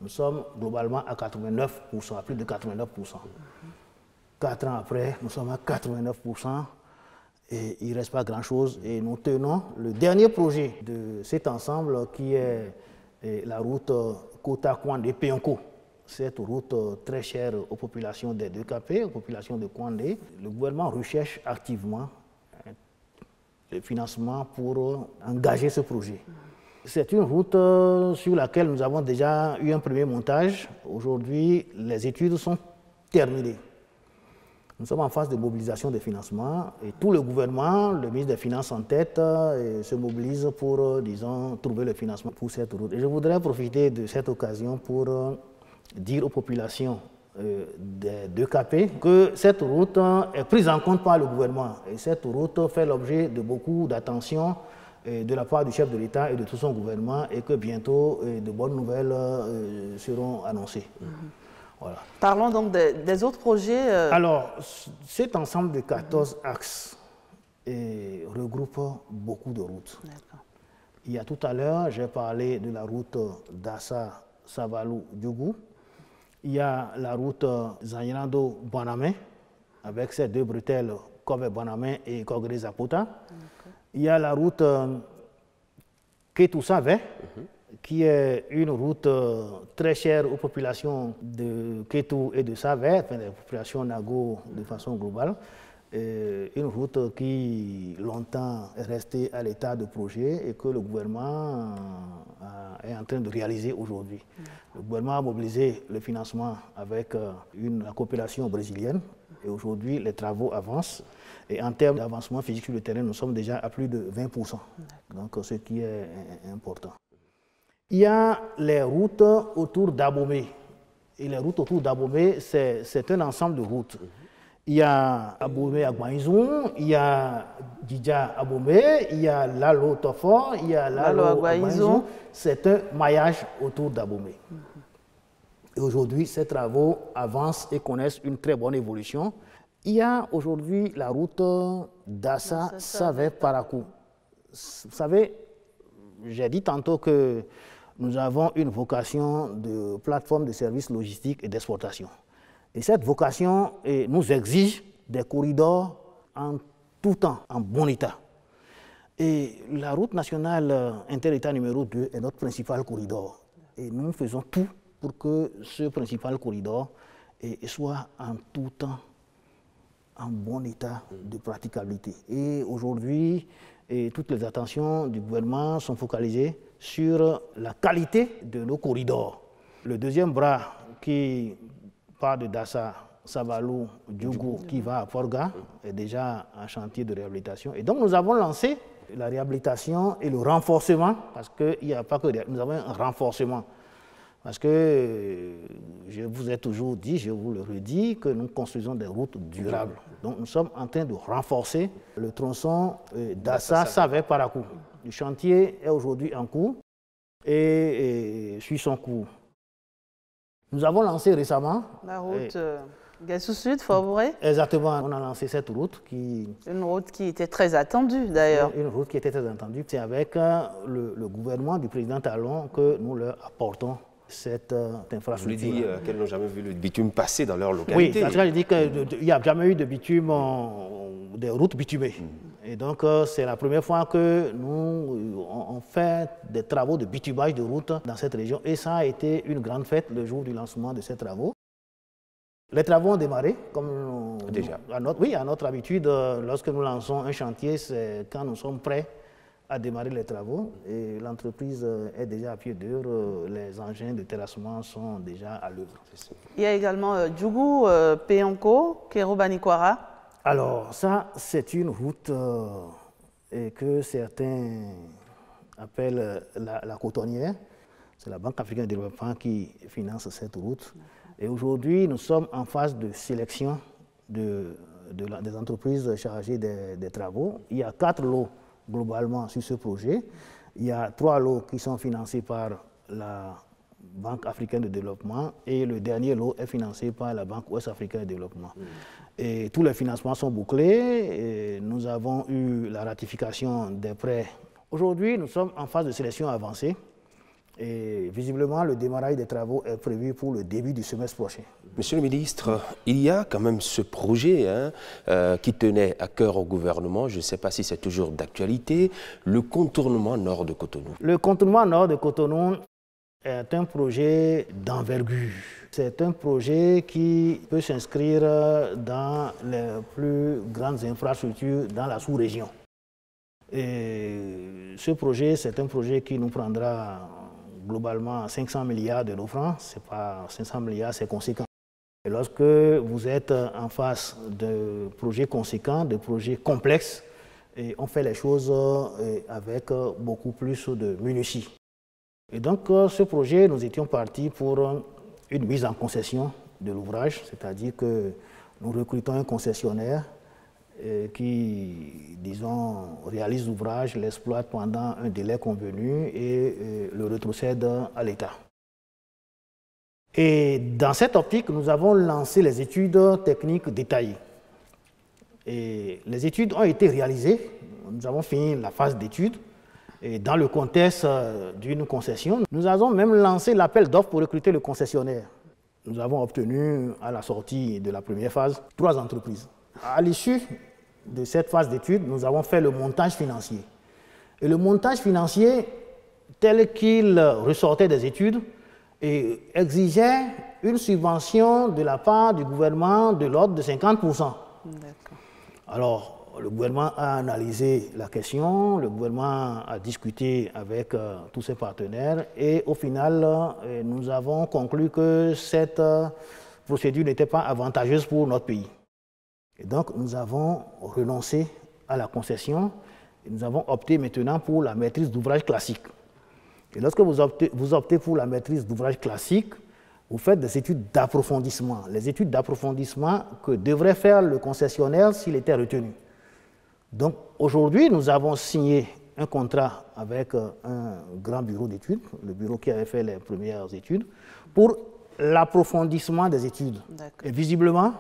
Nous sommes globalement à 89%, à plus de 89%. 4 ans après, nous sommes à 89% et il ne reste pas grand-chose. Et nous tenons le dernier projet de cet ensemble qui est la route Kota-Kwandé-Péonko. Cette route très chère aux populations des 2KP, aux populations de Kwandé. Le gouvernement recherche activement le financement pour engager ce projet. C'est une route sur laquelle nous avons déjà eu un premier montage. Aujourd'hui, les études sont terminées. Nous sommes en phase de mobilisation des financements et tout le gouvernement, le ministre des Finances en tête, se mobilise pour, disons, trouver le financement pour cette route. Et je voudrais profiter de cette occasion pour dire aux populations des 2KP que cette route est prise en compte par le gouvernement. Et cette route fait l'objet de beaucoup d'attention de la part du chef de l'État et de tout son gouvernement et que bientôt de bonnes nouvelles seront annoncées. Voilà. Parlons donc des autres projets. Alors, cet ensemble de 14 axes regroupe beaucoup de routes. Il y a tout à l'heure, j'ai parlé de la route Dassa-Savalou-Diougou. Il y a la route Zanyirando-Bonamé, avec ses deux bretelles Kobe-Bonamé et Kogre-Zapota. Il y a la route Ketou-Savé, qui est une route très chère aux populations de Ketou et de Savé, enfin les populations Nago de façon globale. Une route qui longtemps est restée à l'état de projet et que le gouvernement est en train de réaliser aujourd'hui. Le gouvernement a mobilisé le financement avec la coopération brésilienne et aujourd'hui les travaux avancent. Et en termes d'avancement physique sur le terrain, nous sommes déjà à plus de 20%, donc ce qui est important. Il y a les routes autour d'Abomey. Et les routes autour d'Abomey, c'est un ensemble de routes. Il y a Abomey à Gbaïzoun, il y a Didja Abomey, il y a Lalo Tofo, il y a Lalo à Gbaïzoun. C'est un maillage autour d'Abomey. Et aujourd'hui, ces travaux avancent et connaissent une très bonne évolution. Il y a aujourd'hui la route Dassa-Savé-Parakou. Vous savez, j'ai dit tantôt que nous avons une vocation de plateforme de services logistiques et d'exportation. Et cette vocation nous exige des corridors en tout temps, en bon état. Et la route nationale inter-État numéro 2 est notre principal corridor. Et nous faisons tout pour que ce principal corridor soit en tout temps en bon état de praticabilité. Et aujourd'hui, toutes les attentions du gouvernement sont focalisées sur la qualité de nos corridors. Le deuxième bras qui part de Dassa, Savalou, Diougou, qui va à Forga, est déjà un chantier de réhabilitation. Et donc nous avons lancé la réhabilitation et le renforcement, parce qu'il n'y a pas que nous avons un renforcement. Parce que je vous ai toujours dit, je vous le redis, que nous construisons des routes durables. Donc nous sommes en train de renforcer le tronçon Dassa-Savé-Parakou. Le chantier est aujourd'hui en cours et suit son cours. Nous avons lancé récemment la route Gassou-Sud, Fort-Bourré. Exactement, on a lancé cette route qui... Une route qui était très attendue d'ailleurs. Une route qui était très attendue. C'est avec le gouvernement du président Talon que nous leur apportons cette infrastructure. Vous lui dites qu'elles n'ont jamais vu le bitume passer dans leur localité. Oui, parce que je dis qu'il n'y a jamais eu de bitume, des routes bitumées. Et donc, c'est la première fois que nous on fait des travaux de bitumage de route dans cette région. Et ça a été une grande fête le jour du lancement de ces travaux. Les travaux ont démarré, comme déjà. À notre habitude, lorsque nous lançons un chantier, c'est quand nous sommes prêts à démarrer les travaux. Et l'entreprise est déjà à pied d'œuvre, les engins de terrassement sont déjà à l'œuvre. Il y a également Djougou, Péonko, Kérobanikwara. Alors ça, c'est une route que certains appellent la cotonnière. C'est la Banque africaine de développement qui finance cette route. Et aujourd'hui, nous sommes en phase de sélection des entreprises chargées des travaux. Il y a 4 lots globalement sur ce projet. Il y a 3 lots qui sont financés par la Banque africaine de développement et le dernier lot est financé par la Banque ouest africaine de développement. Et tous les financements sont bouclés. Et nous avons eu la ratification des prêts. Aujourd'hui, nous sommes en phase de sélection avancée. Et visiblement, le démarrage des travaux est prévu pour le début du semestre prochain. Monsieur le ministre, il y a quand même ce projet qui tenait à cœur au gouvernement, je ne sais pas si c'est toujours d'actualité, le contournement nord de Cotonou. Le contournement nord de Cotonou est un projet d'envergure. C'est un projet qui peut s'inscrire dans les plus grandes infrastructures dans la sous-région. Et ce projet, c'est un projet qui nous prendra globalement 500 milliards de nos francs. C'est pas 500 milliards, c'est conséquent. Et lorsque vous êtes en face de projets conséquents, de projets complexes, et on fait les choses avec beaucoup plus de minutie. Et donc, ce projet, nous étions partis pour une mise en concession de l'ouvrage, c'est-à-dire que nous recrutons un concessionnaire qui, disons, réalise l'ouvrage, l'exploite pendant un délai convenu et le rétrocède à l'État. Et dans cette optique, nous avons lancé les études techniques détaillées. Et les études ont été réalisées, nous avons fini la phase d'études, et dans le contexte d'une concession, nous avons même lancé l'appel d'offres pour recruter le concessionnaire. Nous avons obtenu, à la sortie de la première phase, 3 entreprises. À l'issue de cette phase d'études, nous avons fait le montage financier. Et le montage financier, tel qu'il ressortait des études, exigeait une subvention de la part du gouvernement de l'ordre de 50%. Alors, le gouvernement a analysé la question, le gouvernement a discuté avec tous ses partenaires et au final, nous avons conclu que cette procédure n'était pas avantageuse pour notre pays. Et donc, nous avons renoncé à la concession et nous avons opté maintenant pour la maîtrise d'ouvrage classique. Et lorsque vous optez pour la maîtrise d'ouvrage classique, vous faites des études d'approfondissement. Les études d'approfondissement que devrait faire le concessionnaire s'il était retenu. Donc, aujourd'hui, nous avons signé un contrat avec un grand bureau d'études, le bureau qui avait fait les premières études, pour l'approfondissement des études. Et visiblement,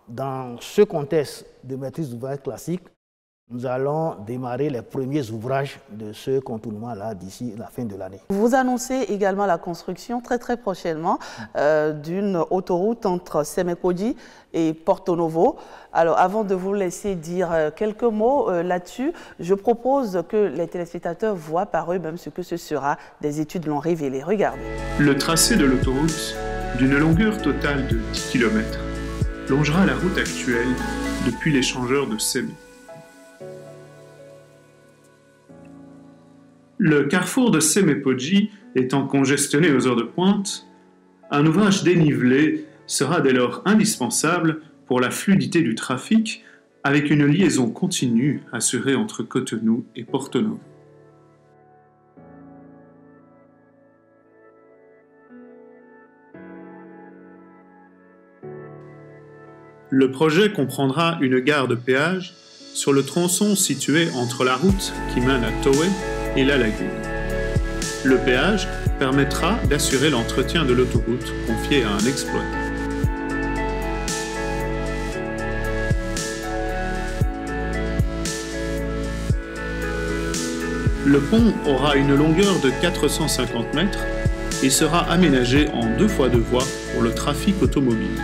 dans ce contexte de maîtrise d'ouvrage classique, nous allons démarrer les premiers ouvrages de ce contournement-là d'ici la fin de l'année. Vous annoncez également la construction très prochainement d'une autoroute entre Semekodji et Porto Novo. Alors avant de vous laisser dire quelques mots là-dessus, je propose que les téléspectateurs voient par eux-mêmes ce que ce sera. Des études l'ont révélé. Regardez. Le tracé de l'autoroute, d'une longueur totale de 10 km, longera la route actuelle depuis l'échangeur de Sémé. Le carrefour de Semekodji étant congestionné aux heures de pointe, un ouvrage dénivelé sera dès lors indispensable pour la fluidité du trafic avec une liaison continue assurée entre Cotonou et Porto Novo. Le projet comprendra une gare de péage sur le tronçon situé entre la route qui mène à Towe et la lagune. Le péage permettra d'assurer l'entretien de l'autoroute confiée à un exploitant. Le pont aura une longueur de 450 mètres et sera aménagé en 2 fois 2 voies pour le trafic automobile.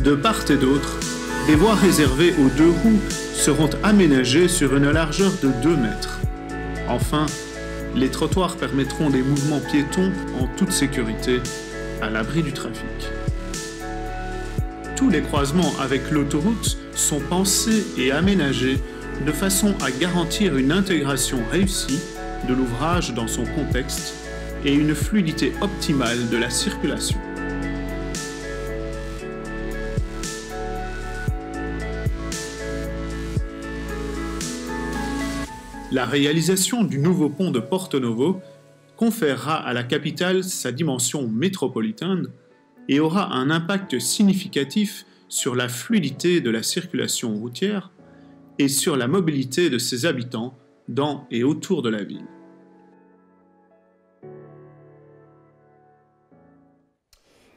De part et d'autre, des voies réservées aux 2 roues seront aménagées sur une largeur de 2 mètres. Enfin, les trottoirs permettront des mouvements piétons en toute sécurité, à l'abri du trafic. Tous les croisements avec l'autoroute sont pensés et aménagés de façon à garantir une intégration réussie de l'ouvrage dans son contexte et une fluidité optimale de la circulation. La réalisation du nouveau pont de Porto Novo conférera à la capitale sa dimension métropolitaine et aura un impact significatif sur la fluidité de la circulation routière et sur la mobilité de ses habitants dans et autour de la ville.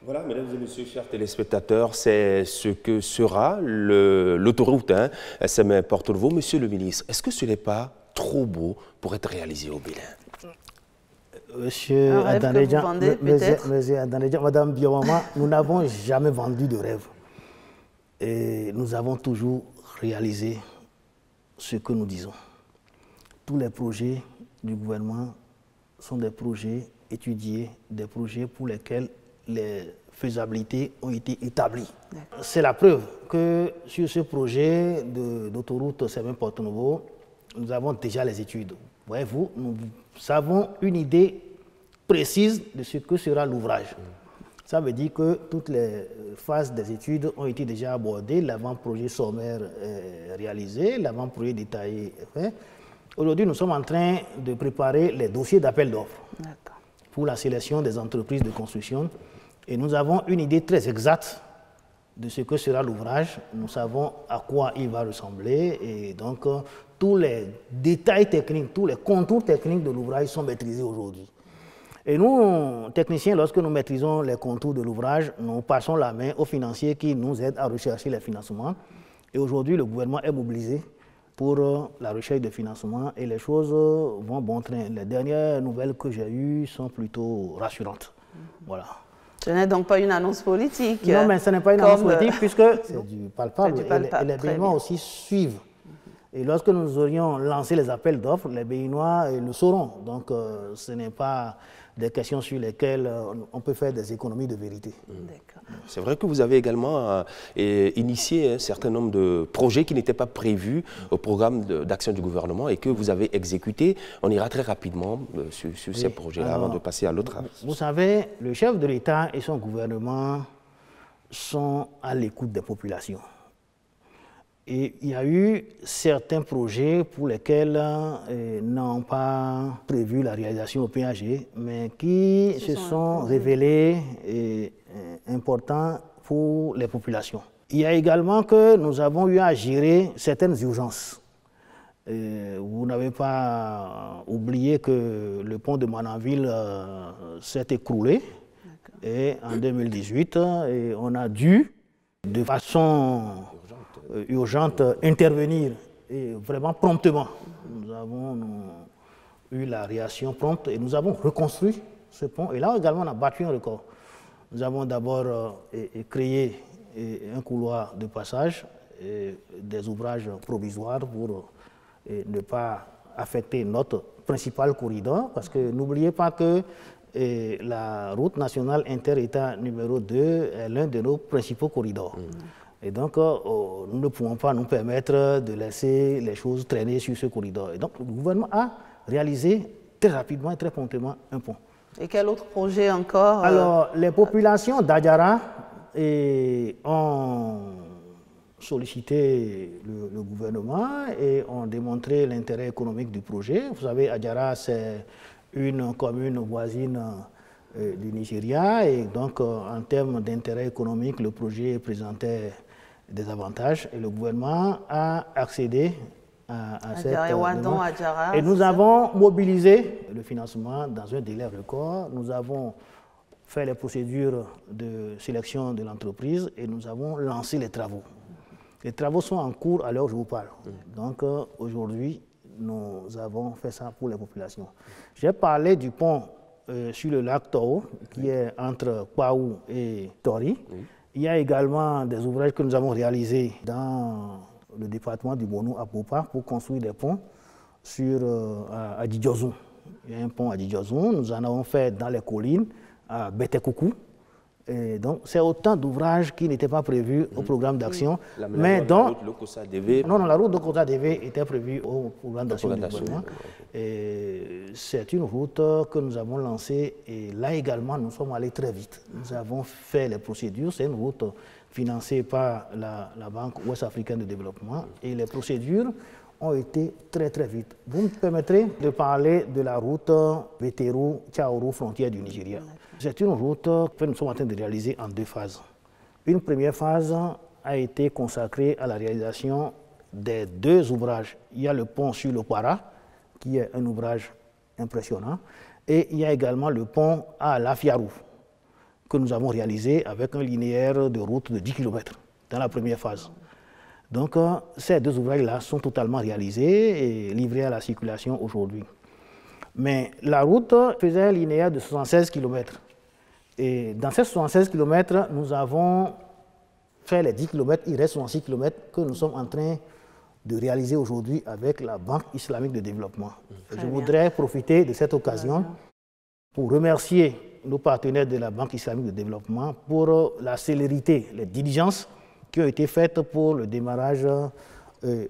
Voilà, mesdames et messieurs, chers téléspectateurs, c'est ce que sera l'autoroute SM Porto Novo. Monsieur le ministre, est-ce que ce n'est pas trop beau pour être réalisé au Bénin? Monsieur Adanedjan, Madame Biomama, nous n'avons jamais vendu de rêve. Et nous avons toujours réalisé ce que nous disons. Tous les projets du gouvernement sont des projets étudiés, des projets pour lesquels les faisabilités ont été établies. C'est la preuve que sur ce projet d'autoroute SM Porto Novo, nous avons déjà les études. Voyez-vous, nous avons une idée précise de ce que sera l'ouvrage. Ça veut dire que toutes les phases des études ont été déjà abordées, l'avant-projet sommaire est réalisé, l'avant-projet détaillé est fait. Aujourd'hui, nous sommes en train de préparer les dossiers d'appel d'offres pour la sélection des entreprises de construction. Et nous avons une idée très exacte de ce que sera l'ouvrage. Nous savons à quoi il va ressembler et donc tous les détails techniques, tous les contours techniques de l'ouvrage sont maîtrisés aujourd'hui. Et nous, techniciens, lorsque nous maîtrisons les contours de l'ouvrage, nous passons la main aux financiers qui nous aident à rechercher les financements. Et aujourd'hui, le gouvernement est mobilisé pour la recherche de financement et les choses vont bon train. Les dernières nouvelles que j'ai eues sont plutôt rassurantes. Voilà. Ce n'est donc pas une annonce politique. Non, mais ce n'est pas une annonce politique puisque c'est du palpable. Et les Béninois aussi suivent. Et lorsque nous aurions lancé les appels d'offres, les Béninois le sauront. Donc ce n'est pas des questions sur lesquelles on peut faire des économies de vérité. C'est vrai que vous avez également initié un certain nombre de projets qui n'étaient pas prévus au programme d'action du gouvernement et que vous avez exécuté. On ira très rapidement sur ces projets-là avant de passer à l'autre. Vous savez, le chef de l'État et son gouvernement sont à l'écoute des populations. Et il y a eu certains projets pour lesquels n'ont pas prévu la réalisation au PAG, mais qui se sont révélés importants pour les populations. Il y a également que nous avons eu à gérer certaines urgences. Vous n'avez pas oublié que le pont de Mananville s'est écroulé et en 2018, et on a dû, de façon urgente, intervenir et vraiment promptement. Nous avons eu la réaction prompte et nous avons reconstruit ce pont. Et là également, on a battu un record. Nous avons d'abord créé un couloir de passage, et des ouvrages provisoires pour ne pas affecter notre principal corridor, parce que n'oubliez pas que la route nationale inter-État numéro 2 est l'un de nos principaux corridors. Et donc, nous ne pouvons pas nous permettre de laisser les choses traîner sur ce corridor. Et donc, le gouvernement a réalisé très rapidement et très promptement un pont. Et quel autre projet encore Alors, les populations d'Adjara ont sollicité le gouvernement et ont démontré l'intérêt économique du projet. Vous savez, Adjara, c'est une commune voisine du Nigeria et donc, en termes d'intérêt économique, le projet présentait des avantages et le gouvernement a accédé à cette demande. Et nous avons mobilisé le financement dans un délai record. Nous avons fait les procédures de sélection de l'entreprise et nous avons lancé les travaux. Les travaux sont en cours à l'heure où je vous parle. Donc aujourd'hui, nous avons fait ça pour les populations. J'ai parlé du pont sur le lac Tao, qui est entre Kwaou et Tori. Il y a également des ouvrages que nous avons réalisés dans le département du Bono à Popa pour construire des ponts à Djidjozou. Il y a un pont à Djidjozou. Nous en avons fait dans les collines à Betekoukou. Et donc, c'est autant d'ouvrages qui n'étaient pas prévus au programme d'action. Mais la route Lokossa-Deve. Non, la route Lokossa-Deve était prévue au programme d'action du gouvernement. C'est une route que nous avons lancée et là également, nous sommes allés très vite. Nous avons fait les procédures. C'est une route financée par la Banque ouest-africaine de développement et les procédures ont été très très vite. Vous me permettrez de parler de la route Vétérou-Tchaourou, frontière du Nigeria. C'est une route que nous sommes en train de réaliser en 2 phases. Une première phase a été consacrée à la réalisation des 2 ouvrages. Il y a le pont sur le Para, qui est un ouvrage impressionnant, et il y a également le pont à Lafiarou, que nous avons réalisé avec un linéaire de route de 10 km dans la première phase. Donc, ces 2 ouvrages-là sont totalement réalisés et livrés à la circulation aujourd'hui. Mais la route faisait un linéaire de 76 km. Et dans ces 76 km, nous avons fait les 10 km, il reste 66 km que nous sommes en train de réaliser aujourd'hui avec la Banque islamique de développement. Je voudrais profiter de cette occasion pour remercier nos partenaires de la Banque islamique de développement pour la célérité, les diligences qui ont été faites pour le démarrage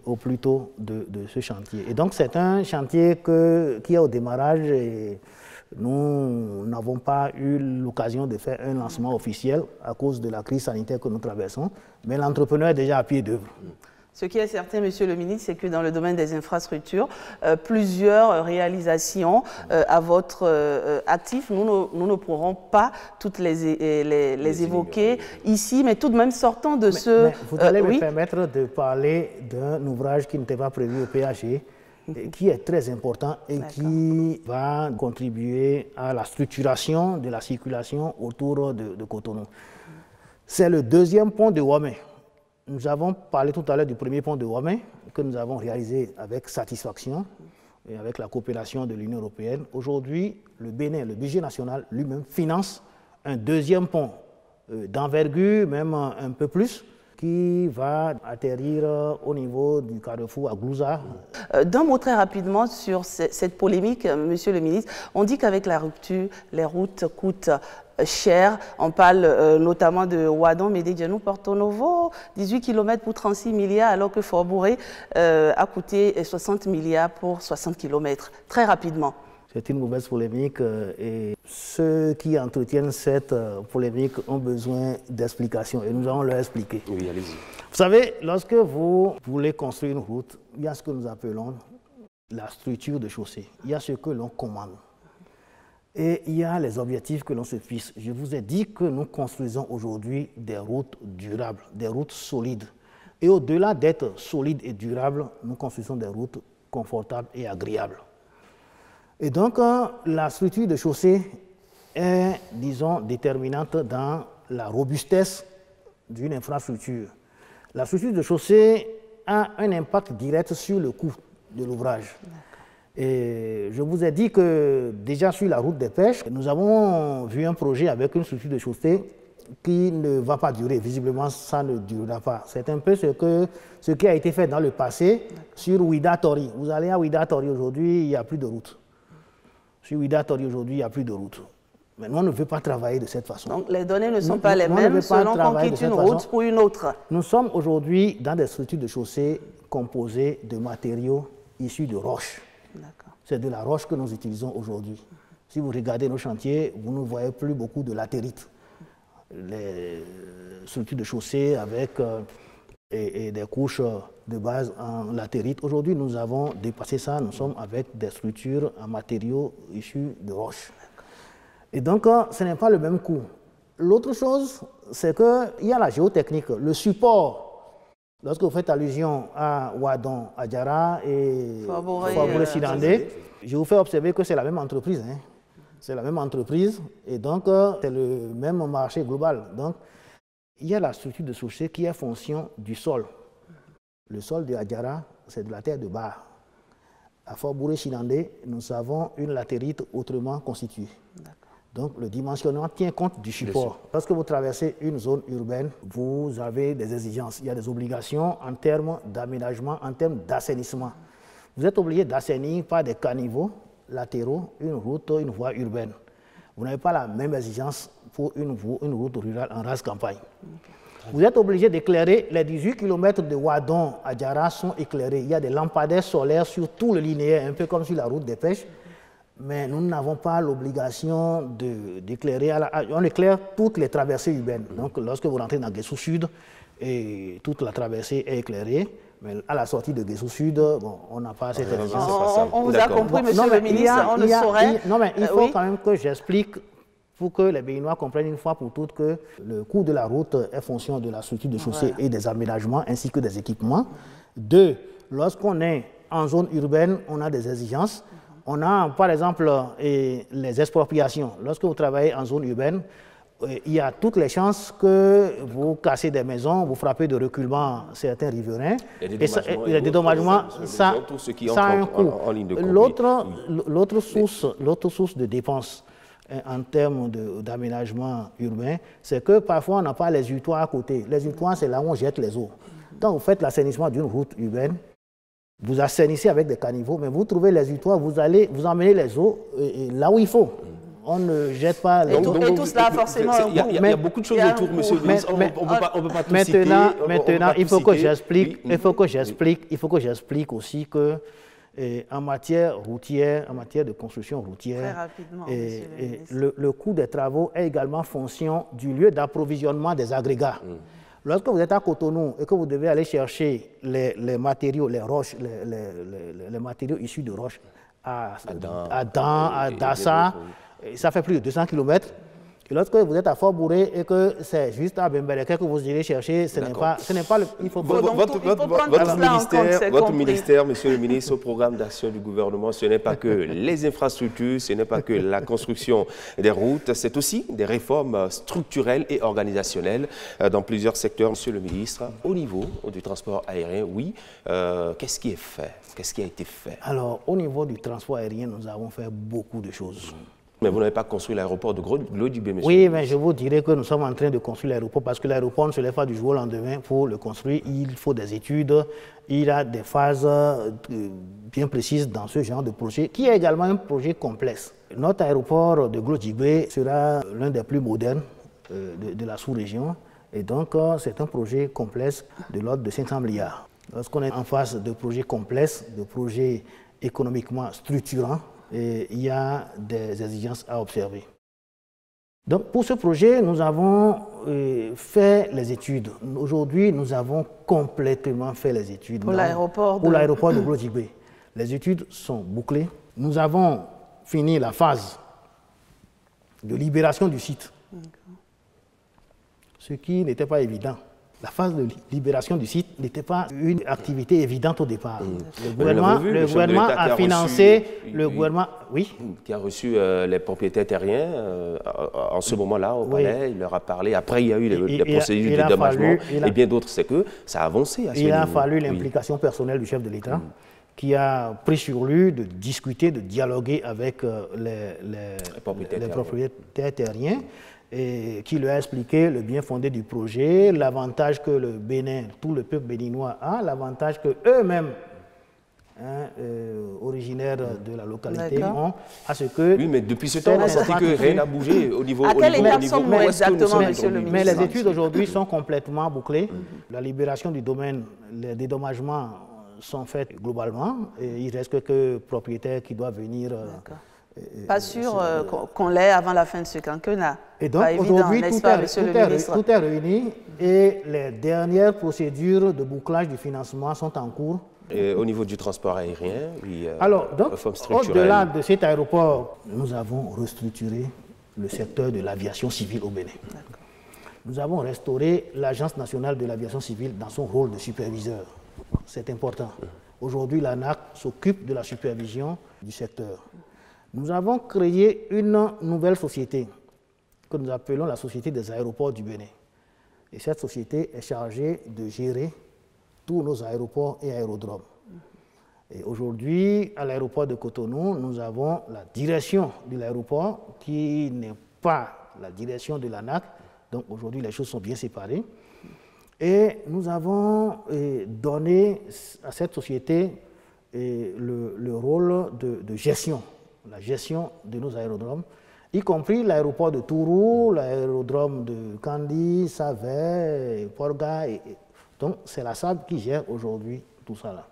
au plus tôt de ce chantier. Et donc c'est un chantier qui est au démarrage et nous n'avons pas eu l'occasion de faire un lancement officiel à cause de la crise sanitaire que nous traversons, mais l'entrepreneur est déjà à pied d'œuvre. Ce qui est certain, Monsieur le ministre, c'est que dans le domaine des infrastructures, plusieurs réalisations à votre actif, nous ne pourrons pas toutes les évoquer ici, mais tout de même sortant de mais vous allez me permettre de parler d'un ouvrage qui n'était pas prévu au PHE, qui est très important et qui va contribuer à la structuration de la circulation autour de Cotonou. C'est le 2e pont de Wamé. Nous avons parlé tout à l'heure du premier pont de Wamé que nous avons réalisé avec satisfaction et avec la coopération de l'Union européenne. Aujourd'hui, le Bénin, le budget national lui-même finance un 2e pont d'envergure, même un peu plus, qui va atterrir au niveau du carrefour à Glouza. D'un mot très rapidement sur cette polémique, Monsieur le ministre, on dit qu'avec la rupture, les routes coûtent cher. On parle notamment de Ouadon, Médédianou, Porto Novo, 18 km pour 36 milliards, alors que Fort Bouré a coûté 60 milliards pour 60 km. Très rapidement. C'est une mauvaise polémique et ceux qui entretiennent cette polémique ont besoin d'explications et nous allons leur expliquer. Oui, allez-y. Vous savez, lorsque vous voulez construire une route, il y a ce que nous appelons la structure de chaussée. Il y a ce que l'on commande. Et il y a les objectifs que l'on se fixe. Je vous ai dit que nous construisons aujourd'hui des routes durables, des routes solides. Et au-delà d'être solides et durables, nous construisons des routes confortables et agréables. Et donc, la structure de chaussée est, disons, déterminante dans la robustesse d'une infrastructure. La structure de chaussée a un impact direct sur le coût de l'ouvrage. Et je vous ai dit que déjà sur la route des pêches, nous avons vu un projet avec une structure de chaussée qui ne va pas durer. Visiblement, ça ne durera pas. C'est un peu ce qui a été fait dans le passé sur Ouida Tori. Vous allez à Ouida Tori aujourd'hui, il n'y a plus de route. Sur Ouida Tori aujourd'hui, il n'y a plus de route. Mais nous, on ne veut pas travailler de cette façon. Donc les données ne sont pas les mêmes selon qu'on quitte une route pour une autre. Nous sommes aujourd'hui dans des structures de chaussée composées de matériaux issus de roches. C'est de la roche que nous utilisons aujourd'hui. Si vous regardez nos chantiers, vous ne voyez plus beaucoup de latérite. Les structures de chaussée avec et des couches de base en latérite. Aujourd'hui, nous avons dépassé ça. Nous sommes avec des structures en matériaux issus de roches. Et donc, ce n'est pas le même coût. L'autre chose, c'est qu'il y a la géotechnique, le support. Lorsque vous faites allusion à Ouadon, Adjara et Fort-Bouré-Sidandé, je vous fais observer que c'est la même entreprise. Hein. C'est la même entreprise et donc c'est le même marché global. Donc, il y a la structure de chaussée qui est fonction du sol. Le sol de Adjara, c'est de la terre de bar. À Fort-Bouré-Sidandé, nous avons une latérite autrement constituée. Donc le dimensionnement tient compte du support. Lorsque vous traversez une zone urbaine, vous avez des exigences. Il y a des obligations en termes d'aménagement, en termes d'assainissement. Vous êtes obligé d'assainir par des caniveaux latéraux une route, une voie urbaine. Vous n'avez pas la même exigence pour une route rurale en race campagne. Vous êtes obligé d'éclairer, les 18 km de Wadon à Diarra sont éclairés. Il y a des lampadaires solaires sur tout le linéaire, un peu comme sur la route des pêches. Mais nous n'avons pas l'obligation d'éclairer. On éclaire toutes les traversées urbaines. Donc lorsque vous rentrez dans Guessou Sud, et toute la traversée est éclairée. Mais à la sortie de Guessou Sud, bon, on n'a pas cette exigence. On vous a compris, monsieur le ministre, on ne saurait... Non, mais il faut quand même que j'explique pour que les Béninois comprennent une fois pour toutes que le coût de la route est fonction de la structure de chaussée et des aménagements ainsi que des équipements. Deux, lorsqu'on est en zone urbaine, on a des exigences. On a, par exemple, les expropriations. Lorsque vous travaillez en zone urbaine, il y a toutes les chances que vous cassez des maisons, vous frappez de reculement certains riverains. Et les dédommagements, ça a un coût. L'autre source de dépenses en termes d'aménagement urbain, c'est que parfois on n'a pas les utoirs à côté. Les utoirs, c'est là où on jette les eaux. Quand vous faites l'assainissement d'une route urbaine, vous assainissez avec des caniveaux, mais vous trouvez les utoirs, vous emmenez les eaux là où il faut. On ne jette pas les eaux. Et tout cela, forcément... Il y a beaucoup de choses autour, monsieur le ministre. On ne peut pas tout citer. Maintenant, il faut que j'explique aussi que en matière routière, en matière de construction routière, le coût des travaux est également fonction du lieu d'approvisionnement des agrégats. Lorsque vous êtes à Cotonou et que vous devez aller chercher les matériaux, les roches, les matériaux issus de roches à Dan, à Dassa, ça fait plus de 200 km. Et lorsque vous êtes à Fort-Bourré et que c'est juste à Bembereke que vous irez chercher, ce n'est pas le... Il faut votre ministère, monsieur le ministre, au programme d'action du gouvernement, ce n'est pas que les infrastructures, ce n'est pas que la construction des routes, c'est aussi des réformes structurelles et organisationnelles dans plusieurs secteurs. Monsieur le ministre, au niveau du transport aérien, oui, qu'est-ce qui est fait? Qu'est-ce qui a été fait? Alors, au niveau du transport aérien, nous avons fait beaucoup de choses. Mais vous n'avez pas construit l'aéroport de Glodibé, monsieur. Oui, mais je vous dirais que nous sommes en train de construire l'aéroport parce que l'aéroport ne se lève pas du jour au lendemain. Pour le construire, il faut des études, il y a des phases bien précises dans ce genre de projet, qui est également un projet complexe. Notre aéroport de Glodibé sera l'un des plus modernes de la sous-région. Et donc, c'est un projet complexe de l'ordre de 500 milliards. Lorsqu'on est en face de projets complexes, de projets économiquement structurants, et il y a des exigences à observer. Donc pour ce projet, nous avons fait les études. Aujourd'hui, nous avons complètement fait les études. Pour l'aéroport de Glodibé. Les études sont bouclées. Nous avons fini la phase de libération du site, ce qui n'était pas évident. La phase de libération du site n'était pas une activité évidente au départ. Le gouvernement a financé, qui a reçu les propriétaires terriens en ce moment-là au palais, il leur a parlé. Après, il y a eu les procédures de dédommagement et bien d'autres, c'est que ça a avancé à ce niveau. Il a fallu l'implication personnelle du chef de l'État qui a pris sur lui de discuter, de dialoguer avec les propriétaires terriens. Et qui lui a expliqué le bien fondé du projet, l'avantage que le Bénin, tout le peuple béninois a, l'avantage que eux-mêmes, originaires de la localité, ont, à ce que... Oui, mais depuis ce temps, on a senti que rien n'a bougé au niveau... À quelle étape sommes-nous exactement, monsieur le ministre? Mais les études aujourd'hui sont complètement bouclées. La libération du domaine, les dédommagements sont faits globalement. Et il ne reste que le propriétaire qui doit venir... Pas sûr qu'on l'ait avant la fin de ce quinquennat. Et donc aujourd'hui, tout est réuni et les dernières procédures de bouclage du financement sont en cours. Et au niveau du transport aérien, alors, donc, au-delà de cet aéroport, nous avons restructuré le secteur de l'aviation civile au Bénin. Nous avons restauré l'Agence nationale de l'aviation civile dans son rôle de superviseur. C'est important. Aujourd'hui, l'ANAC s'occupe de la supervision du secteur. Nous avons créé une nouvelle société que nous appelons la Société des aéroports du Bénin. Et cette société est chargée de gérer tous nos aéroports et aérodromes. Et aujourd'hui, à l'aéroport de Cotonou, nous avons la direction de l'aéroport qui n'est pas la direction de l'ANAC. Donc aujourd'hui, les choses sont bien séparées. Et nous avons donné à cette société le rôle de gestion, la gestion de nos aérodromes, y compris l'aéroport de Tourou, l'aérodrome de Kandi, Savet, Porga. Donc c'est la SAB qui gère aujourd'hui tout ça là.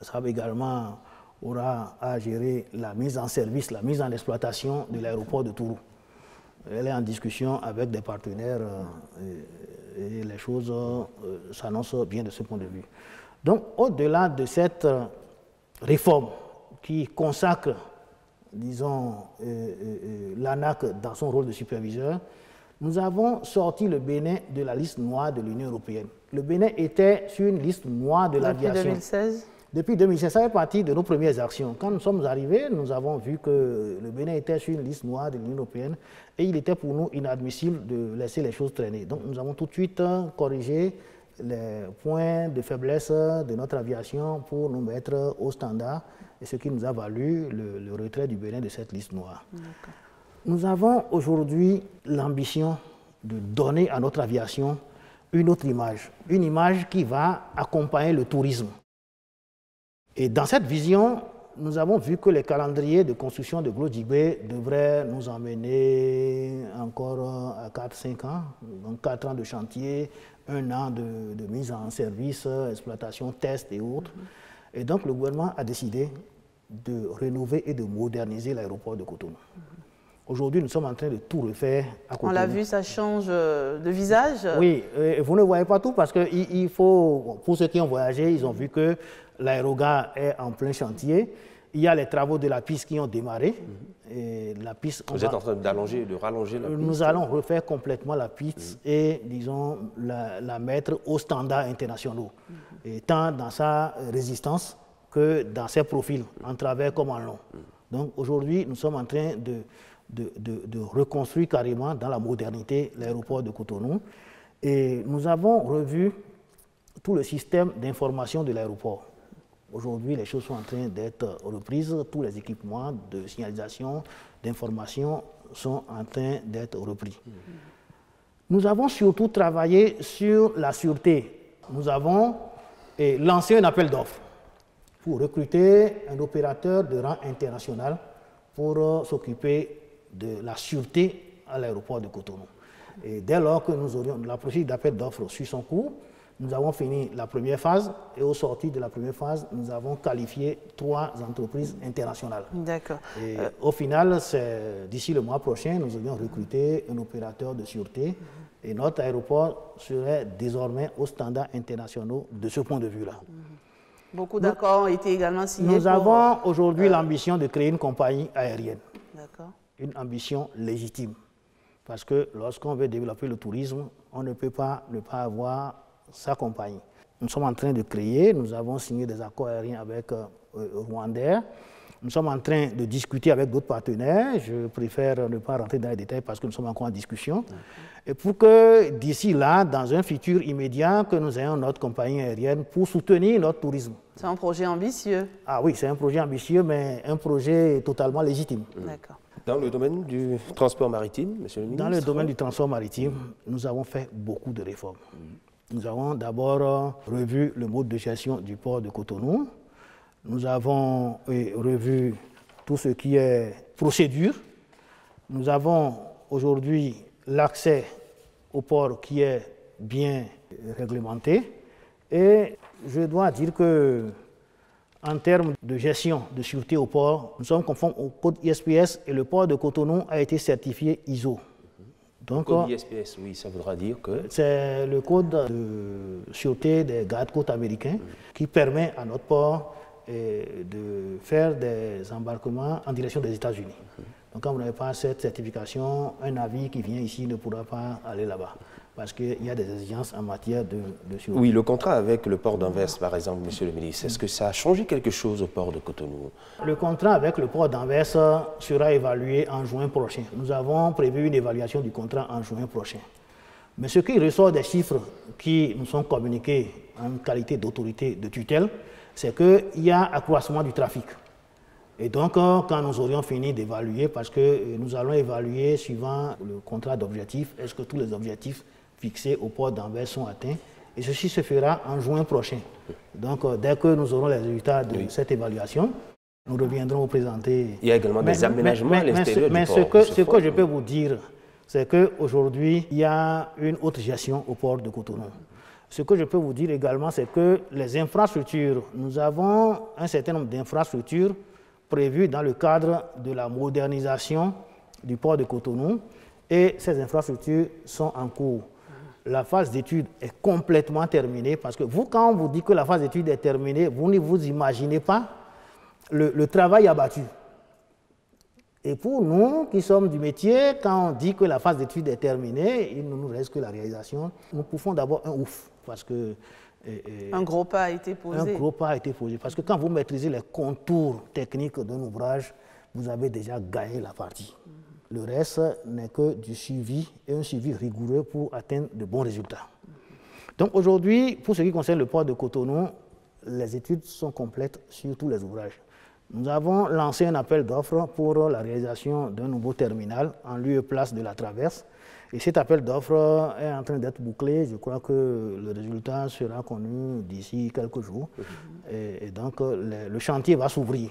La SAB également aura à gérer la mise en service, la mise en exploitation de l'aéroport de Tourou. Elle est en discussion avec des partenaires et les choses s'annoncent bien de ce point de vue. Donc, au-delà de cette réforme qui consacre, disons, l'ANAC dans son rôle de superviseur, nous avons sorti le Bénin de la liste noire de l'Union européenne. Le Bénin était sur une liste noire de l'aviation. Depuis 2016 ? Depuis 2016, ça fait partie de nos premières actions. Quand nous sommes arrivés, nous avons vu que le Bénin était sur une liste noire de l'Union européenne et il était pour nous inadmissible de laisser les choses traîner. Donc nous avons tout de suite corrigé les points de faiblesse de notre aviation pour nous mettre au standard, et ce qui nous a valu le retrait du Bénin de cette liste noire. Nous avons aujourd'hui l'ambition de donner à notre aviation une autre image, une image qui va accompagner le tourisme. Et dans cette vision, nous avons vu que les calendriers de construction de Glodjibé devraient nous emmener encore à 4-5 ans, donc 4 ans de chantier, 1 an de mise en service, exploitation, tests et autres. Et donc le gouvernement a décidé de rénover et de moderniser l'aéroport de Cotonou. Aujourd'hui, nous sommes en train de tout refaire à Cotonou. On l'a vu, ça change de visage. Oui, vous ne voyez pas tout parce que il faut, pour ceux qui ont voyagé, ils ont vu que l'aérogare est en plein chantier. Il y a les travaux de la piste qui ont démarré. Et la piste, vous êtes en train d'allonger, de rallonger la piste? Nous allons refaire complètement la piste et, disons, la mettre aux standards internationaux, et tant dans sa résistance que dans ses profils, en travers comme en long. Donc aujourd'hui, nous sommes en train de reconstruire carrément dans la modernité l'aéroport de Cotonou. Et nous avons revu tout le système d'information de l'aéroport. Aujourd'hui, les choses sont en train d'être reprises. Tous les équipements de signalisation, d'information sont en train d'être repris. Nous avons surtout travaillé sur la sûreté. Nous avons lancé un appel d'offres pour recruter un opérateur de rang international pour s'occuper de la sûreté à l'aéroport de Cotonou. Et dès lors que nous aurions la procédure d'appel d'offres sur son cours, nous avons fini la première phase et au sortir de la première phase, nous avons qualifié 3 entreprises internationales. D'accord. Et au final, d'ici le mois prochain, nous aurions recruté un opérateur de sûreté et notre aéroport serait désormais aux standards internationaux de ce point de vue-là. Beaucoup d'accords ont été également signés. Nous avons aujourd'hui l'ambition de créer une compagnie aérienne. D'accord. Une ambition légitime. Parce que lorsqu'on veut développer le tourisme, on ne peut pas ne pas avoir sa compagnie. Nous sommes en train de créer, nous avons signé des accords aériens avec Rwandair. Nous sommes en train de discuter avec d'autres partenaires. Je préfère ne pas rentrer dans les détails parce que nous sommes encore en discussion. Et pour que d'ici là, dans un futur immédiat, que nous ayons notre compagnie aérienne pour soutenir notre tourisme. C'est un projet ambitieux. Ah oui, c'est un projet ambitieux, mais un projet totalement légitime. D'accord. Dans le domaine du transport maritime, monsieur le ministre? Dans le domaine du transport maritime, nous avons fait beaucoup de réformes. Nous avons d'abord revu le mode de gestion du port de Cotonou. Nous avons revu tout ce qui est procédure. Nous avons aujourd'hui l'accès au port qui est bien réglementé. Et je dois dire que en termes de gestion de sûreté au port, nous sommes conformes au code ISPS et le port de Cotonou a été certifié ISO. Donc, le code ISPS, oui, ça voudra dire que... C'est le code de sûreté des gardes-côtes américains qui permet à notre port de faire des embarquements en direction des États-Unis. Donc quand vous n'avez pas cette certification, un navire qui vient ici ne pourra pas aller là-bas. Parce qu'il y a des exigences en matière de sûreté. Oui, le contrat avec le port d'Anvers, par exemple, monsieur le ministre, est-ce que ça a changé quelque chose au port de Cotonou? Le contrat avec le port d'Anvers sera évalué en juin prochain. Nous avons prévu une évaluation du contrat en juin prochain. Mais ce qui ressort des chiffres qui nous sont communiqués en qualité d'autorité de tutelle, c'est qu'il y a accroissement du trafic. Et donc, quand nous aurions fini d'évaluer, parce que nous allons évaluer suivant le contrat d'objectifs, est-ce que tous les objectifs fixés au port d'Anvers sont atteints, et ceci se fera en juin prochain. Donc, dès que nous aurons les résultats de cette évaluation, nous reviendrons vous présenter. Il y a également des aménagements à l'extérieur du port. Mais ce que je peux vous dire, c'est qu'aujourd'hui, il y a une autre gestion au port de Cotonou. Ce que je peux vous dire également, c'est que les infrastructures, nous avons un certain nombre d'infrastructures prévues dans le cadre de la modernisation du port de Cotonou, et ces infrastructures sont en cours. La phase d'étude est complètement terminée, parce que vous, quand on vous dit que la phase d'étude est terminée, vous ne vous imaginez pas le travail abattu. Et pour nous qui sommes du métier, quand on dit que la phase d'étude est terminée, il ne nous reste que la réalisation. Nous pouvons d'abord un ouf, parce que... un gros pas a été posé. Un gros pas a été posé, parce que quand vous maîtrisez les contours techniques d'un ouvrage, vous avez déjà gagné la partie. Le reste n'est que du suivi, et un suivi rigoureux pour atteindre de bons résultats. Donc aujourd'hui, pour ce qui concerne le port de Cotonou, les études sont complètes sur tous les ouvrages. Nous avons lancé un appel d'offres pour la réalisation d'un nouveau terminal en lieu et place de la traverse. Et cet appel d'offres est en train d'être bouclé. Je crois que le résultat sera connu d'ici quelques jours. Et donc, le chantier va s'ouvrir.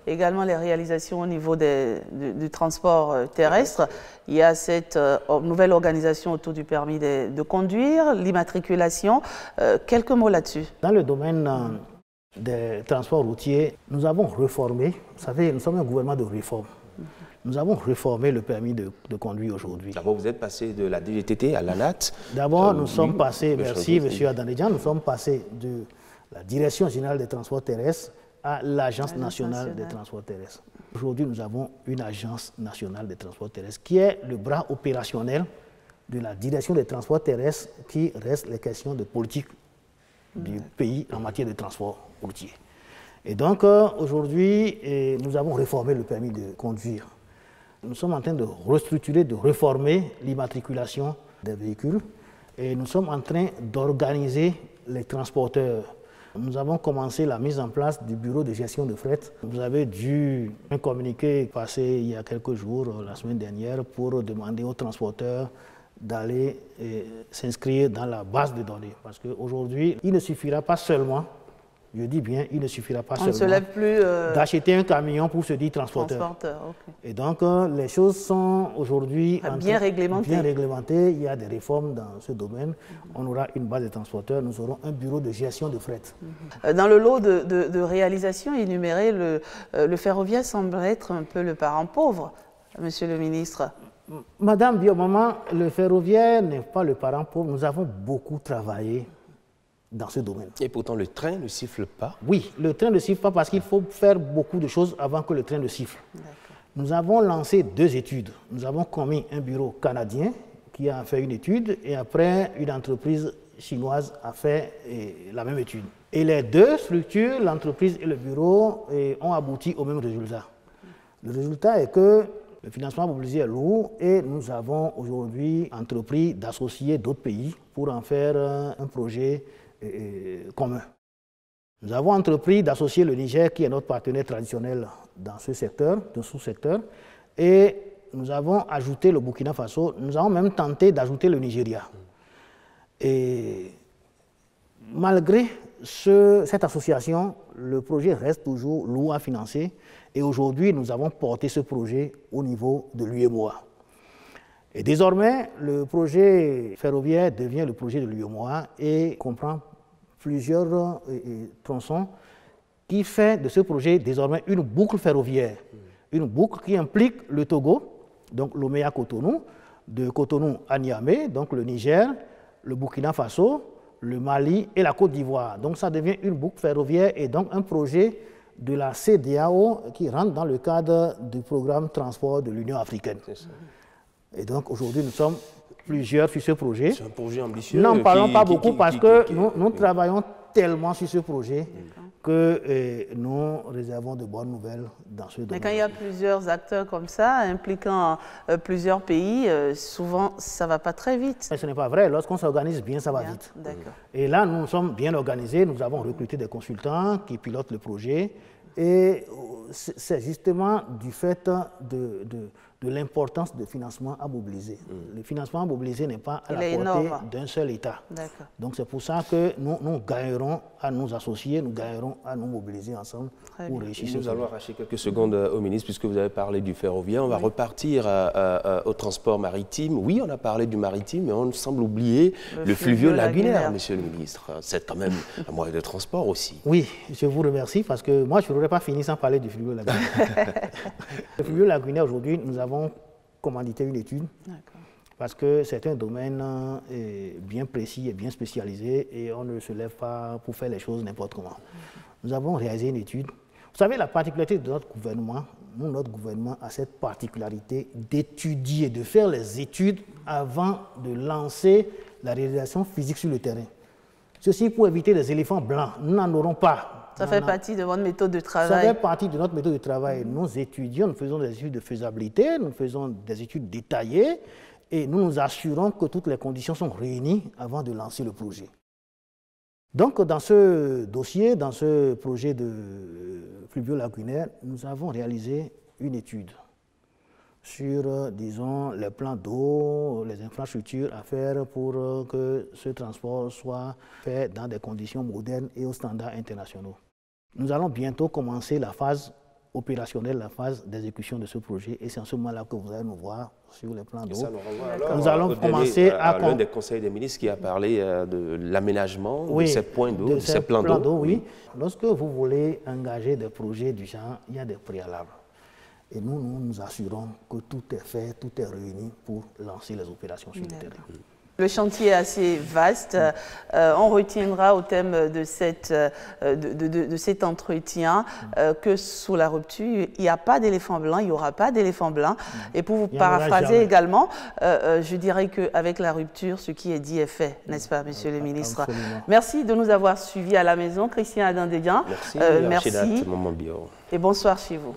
Également, les réalisations au niveau du transport terrestre. Il y a cette nouvelle organisation autour du permis de conduire, l'immatriculation. Quelques mots là-dessus. Dans le domaine des transports routiers, nous avons réformé. Vous savez, nous sommes un gouvernement de réforme. Nous avons réformé le permis de conduire aujourd'hui. D'abord, vous êtes passé de la DGTT à l'ANAT. D'abord, nous sommes passés, merci M. Adanedjan, nous sommes passés de la Direction générale des transports terrestres à l'Agence nationale des transports terrestres. Aujourd'hui, nous avons une Agence nationale des transports terrestres qui est le bras opérationnel de la Direction des transports terrestres qui reste les questions de politique du pays en matière de transport routier. Et donc, aujourd'hui, nous avons réformé le permis de conduire. Nous sommes en train de restructurer, de réformer l'immatriculation des véhicules et nous sommes en train d'organiser les transporteurs. Nous avons commencé la mise en place du bureau de gestion de fret. Vous avez dû un communiqué passé il y a quelques jours, la semaine dernière, pour demander aux transporteurs d'aller s'inscrire dans la base de données. Parce qu'aujourd'hui, il ne suffira pas seulement, je dis bien, il ne suffira pas seulement d'acheter un camion pour se dire transporteur. Okay. Et donc, les choses sont aujourd'hui bien réglementées. Il y a des réformes dans ce domaine. On aura une base de transporteurs, nous aurons un bureau de gestion de fret. Dans le lot de réalisations énumérées, le ferroviaire semble être un peu le parent pauvre, Monsieur le ministre. Madame Biomama, le ferroviaire n'est pas le parent pauvre. Nous avons beaucoup travaillé dans ce domaine. Et pourtant, le train ne siffle pas? Oui, le train ne siffle pas parce qu'il faut faire beaucoup de choses avant que le train ne siffle. Nous avons lancé 2 études. Nous avons commis un bureau canadien qui a fait une étude et après, une entreprise chinoise a fait la même étude. Et les 2 structures, l'entreprise et le bureau, ont abouti au même résultat. Le résultat est que le financement mobilisé est lourd et nous avons aujourd'hui entrepris d'associer d'autres pays pour en faire un projet commun. Nous avons entrepris d'associer le Niger, qui est notre partenaire traditionnel dans ce secteur, de sous-secteur, et nous avons ajouté le Burkina Faso, nous avons même tenté d'ajouter le Nigeria. Et malgré cette association, le projet reste toujours lourd à financer, et aujourd'hui nous avons porté ce projet au niveau de l'UEMOA. Et désormais, le projet ferroviaire devient le projet de l'UEMOA et comprend plusieurs tronçons qui fait de ce projet désormais une boucle ferroviaire. Une boucle qui implique le Togo, donc Lomé à Cotonou, de Cotonou à Niamey, donc le Niger, le Burkina Faso, le Mali et la Côte d'Ivoire. Donc ça devient une boucle ferroviaire et donc un projet de la CEDEAO qui rentre dans le cadre du programme transport de l'Union africaine. Et donc aujourd'hui nous sommes plusieurs sur ce projet. C'est un projet ambitieux. N'en parlons pas beaucoup parce que nous travaillons tellement sur ce projet que nous réservons de bonnes nouvelles dans ce domaine. Mais quand il y a plusieurs acteurs comme ça, impliquant plusieurs pays, souvent, ça ne va pas très vite. Mais ce n'est pas vrai. Lorsqu'on s'organise bien, ça va vite. Et là, nous sommes bien organisés. Nous avons recruté des consultants qui pilotent le projet. Et c'est justement du fait de l'importance du financement à mobiliser. Le financement à mobiliser n'est pas à la portée d'un seul État. Donc c'est pour ça que nous gagnerons à nous associer, nous gagnerons à nous mobiliser ensemble pour réussir ce projet. Nous allons arracher quelques secondes au ministre, puisque vous avez parlé du ferroviaire. On va repartir au transport maritime. Oui, on a parlé du maritime, mais on semble oublier le fluvio-lagunaire, monsieur le ministre. C'est quand même un moyen de transport aussi. Oui, je vous remercie, parce que moi, je n'aurais pas fini sans parler du fluvio-lagunaire. Le fluvio-lagunaire, aujourd'hui, nous avons commandité une étude parce que c'est un domaine bien précis et bien spécialisé et on ne se lève pas pour faire les choses n'importe comment. Nous avons réalisé une étude. Vous savez, la particularité de notre gouvernement, notre gouvernement a cette particularité d'étudier, de faire les études avant de lancer la réalisation physique sur le terrain. Ceci pour éviter les éléphants blancs. Nous n'en aurons pas. Ça fait partie de votre méthode de travail. Ça fait partie de notre méthode de travail. Nous étudions, nous faisons des études de faisabilité, nous faisons des études détaillées et nous nous assurons que toutes les conditions sont réunies avant de lancer le projet. Donc, dans ce dossier, dans ce projet de fluvio-lagunaire, nous avons réalisé une étude sur, disons, les plans d'eau, les infrastructures à faire pour que ce transport soit fait dans des conditions modernes et aux standards internationaux. Nous allons bientôt commencer la phase opérationnelle, la phase d'exécution de ce projet, et c'est en ce moment-là que vous allez nous voir sur les plans d'eau. Nous allons commencer à... L'un des conseils des ministres qui a parlé de l'aménagement de ces points d'eau, de ces plans d'eau. Oui. Lorsque vous voulez engager des projets du genre, il y a des préalables. Et nous nous assurons que tout est fait, tout est réuni pour lancer les opérations sur le terrain. Le chantier est assez vaste. On retiendra au thème de cet entretien que sous la rupture, il n'y a pas d'éléphant blanc, il n'y aura pas d'éléphant blanc. Et pour vous paraphraser également, je dirais qu'avec la rupture, ce qui est dit est fait, n'est-ce pas, monsieur le ministre? Absolument. Merci de nous avoir suivis à la maison. Christian Adindédian, merci. Et bonsoir chez vous.